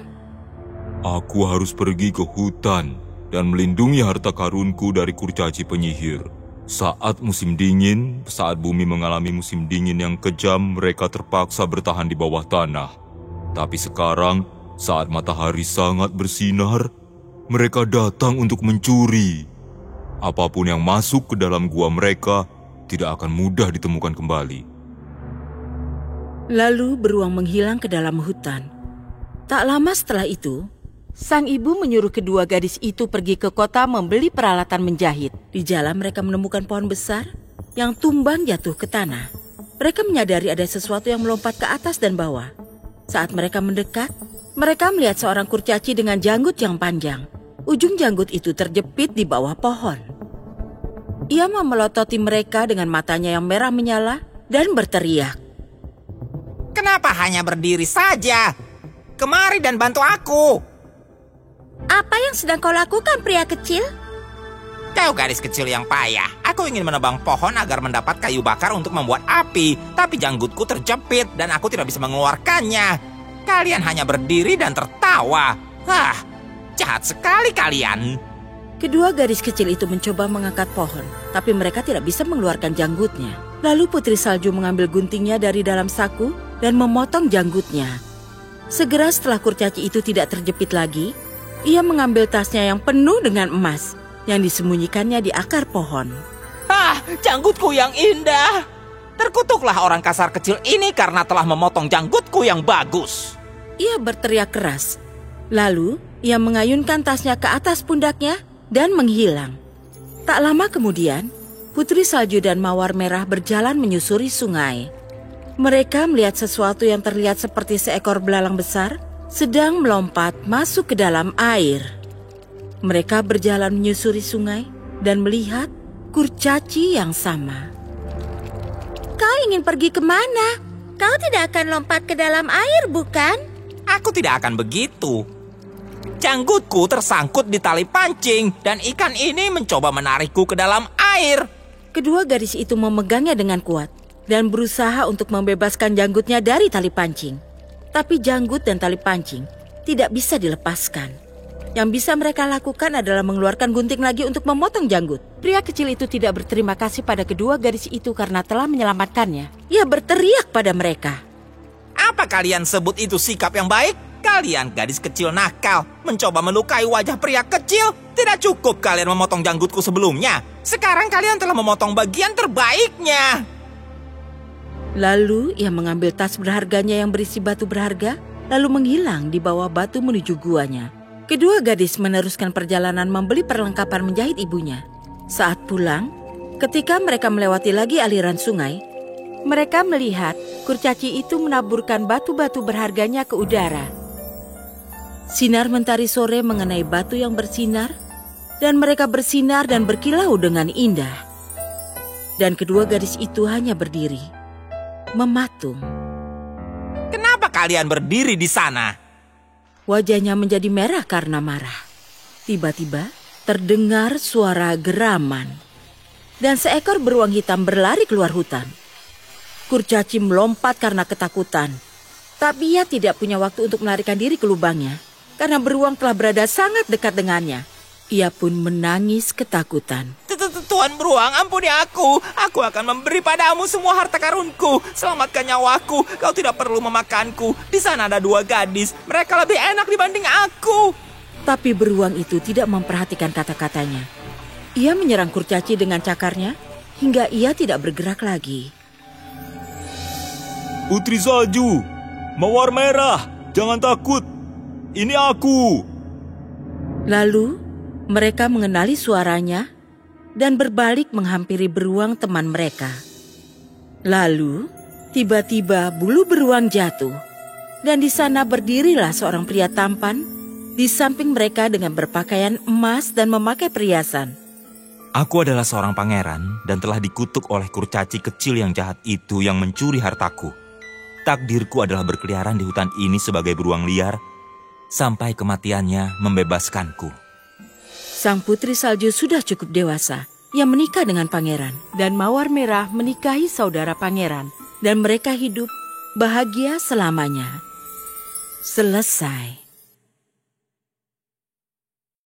Aku harus pergi ke hutan dan melindungi harta karunku dari kurcaci penyihir. Saat musim dingin, saat bumi mengalami musim dingin yang kejam, mereka terpaksa bertahan di bawah tanah. Tapi sekarang, saat matahari sangat bersinar, mereka datang untuk mencuri. Apapun yang masuk ke dalam gua mereka tidak akan mudah ditemukan kembali. Lalu beruang menghilang ke dalam hutan. Tak lama setelah itu, sang ibu menyuruh kedua gadis itu pergi ke kota membeli peralatan menjahit. Di jalan mereka menemukan pohon besar yang tumbang jatuh ke tanah. Mereka menyadari ada sesuatu yang melompat ke atas dan bawah. Saat mereka mendekat, mereka melihat seorang kurcaci dengan janggut yang panjang. Ujung janggut itu terjepit di bawah pohon. Ia memelototi mereka dengan matanya yang merah menyala dan berteriak, Kenapa hanya berdiri saja? Kemari dan bantu aku. Apa yang sedang kau lakukan, pria kecil? Kau gadis kecil yang payah. Aku ingin menebang pohon agar mendapat kayu bakar untuk membuat api. Tapi janggutku terjepit dan aku tidak bisa mengeluarkannya. Kalian hanya berdiri dan tertawa. Jahat sekali kalian. Kedua gadis kecil itu mencoba mengangkat pohon, tapi mereka tidak bisa mengeluarkan janggutnya. Lalu Putri Salju mengambil guntingnya dari dalam saku dan memotong janggutnya. Segera setelah kurcaci itu tidak terjepit lagi, ia mengambil tasnya yang penuh dengan emas yang disembunyikannya di akar pohon. Janggutku yang indah. Terkutuklah orang kasar kecil ini karena telah memotong janggutku yang bagus. Ia berteriak keras. Lalu ia mengayunkan tasnya ke atas pundaknya dan menghilang. Tak lama kemudian, Putri Salju dan Mawar Merah berjalan menyusuri sungai. Mereka melihat sesuatu yang terlihat seperti seekor belalang besar sedang melompat masuk ke dalam air. Mereka berjalan menyusuri sungai dan melihat kurcaci yang sama. Kau ingin pergi kemana? Kau tidak akan lompat ke dalam air, bukan? Aku tidak akan begitu. Janggutku tersangkut di tali pancing dan ikan ini mencoba menarikku ke dalam air. Kedua gadis itu memegangnya dengan kuat dan berusaha untuk membebaskan janggutnya dari tali pancing. Tapi janggut dan tali pancing tidak bisa dilepaskan. Yang bisa mereka lakukan adalah mengeluarkan gunting lagi untuk memotong janggut. Pria kecil itu tidak berterima kasih pada kedua gadis itu karena telah menyelamatkannya. Ia berteriak pada mereka. Apa kalian sebut itu sikap yang baik? Kalian gadis kecil nakal, mencoba melukai wajah pria kecil. Tidak cukup kalian memotong janggutku sebelumnya. Sekarang kalian telah memotong bagian terbaiknya. Lalu ia mengambil tas berharganya yang berisi batu berharga, lalu menghilang di bawah batu menuju guanya. Kedua gadis meneruskan perjalanan membeli perlengkapan menjahit ibunya. Saat pulang, ketika mereka melewati lagi aliran sungai, mereka melihat kurcaci itu menaburkan batu-batu berharganya ke udara. Sinar mentari sore mengenai batu yang bersinar, dan mereka bersinar dan berkilau dengan indah. Dan kedua gadis itu hanya berdiri, mematung. Kenapa kalian berdiri di sana? Wajahnya menjadi merah karena marah. Tiba-tiba terdengar suara geraman, dan seekor beruang hitam berlari keluar hutan. Kurcaci melompat karena ketakutan, tapi ia tidak punya waktu untuk melarikan diri ke lubangnya, karena beruang telah berada sangat dekat dengannya. Ia pun menangis ketakutan. Tuan beruang, ampuni aku. Aku akan memberi padamu semua harta karunku. Selamatkan nyawaku. Kau tidak perlu memakanku. Di sana ada dua gadis. Mereka lebih enak dibanding aku. Tapi beruang itu tidak memperhatikan kata-katanya. Ia menyerang kurcaci dengan cakarnya hingga ia tidak bergerak lagi. Putri Salju, Mawar Merah, jangan takut. Ini aku. Lalu mereka mengenali suaranya dan berbalik menghampiri beruang teman mereka. Lalu tiba-tiba bulu beruang jatuh dan di sana berdirilah seorang pria tampan di samping mereka dengan berpakaian emas dan memakai perhiasan. Aku adalah seorang pangeran dan telah dikutuk oleh kurcaci kecil yang jahat itu yang mencuri hartaku. Takdirku adalah berkeliaran di hutan ini sebagai beruang liar sampai kematiannya membebaskanku. Sang putri salju sudah cukup dewasa. Ia menikah dengan pangeran dan Mawar Merah menikahi saudara pangeran dan mereka hidup bahagia selamanya. Selesai.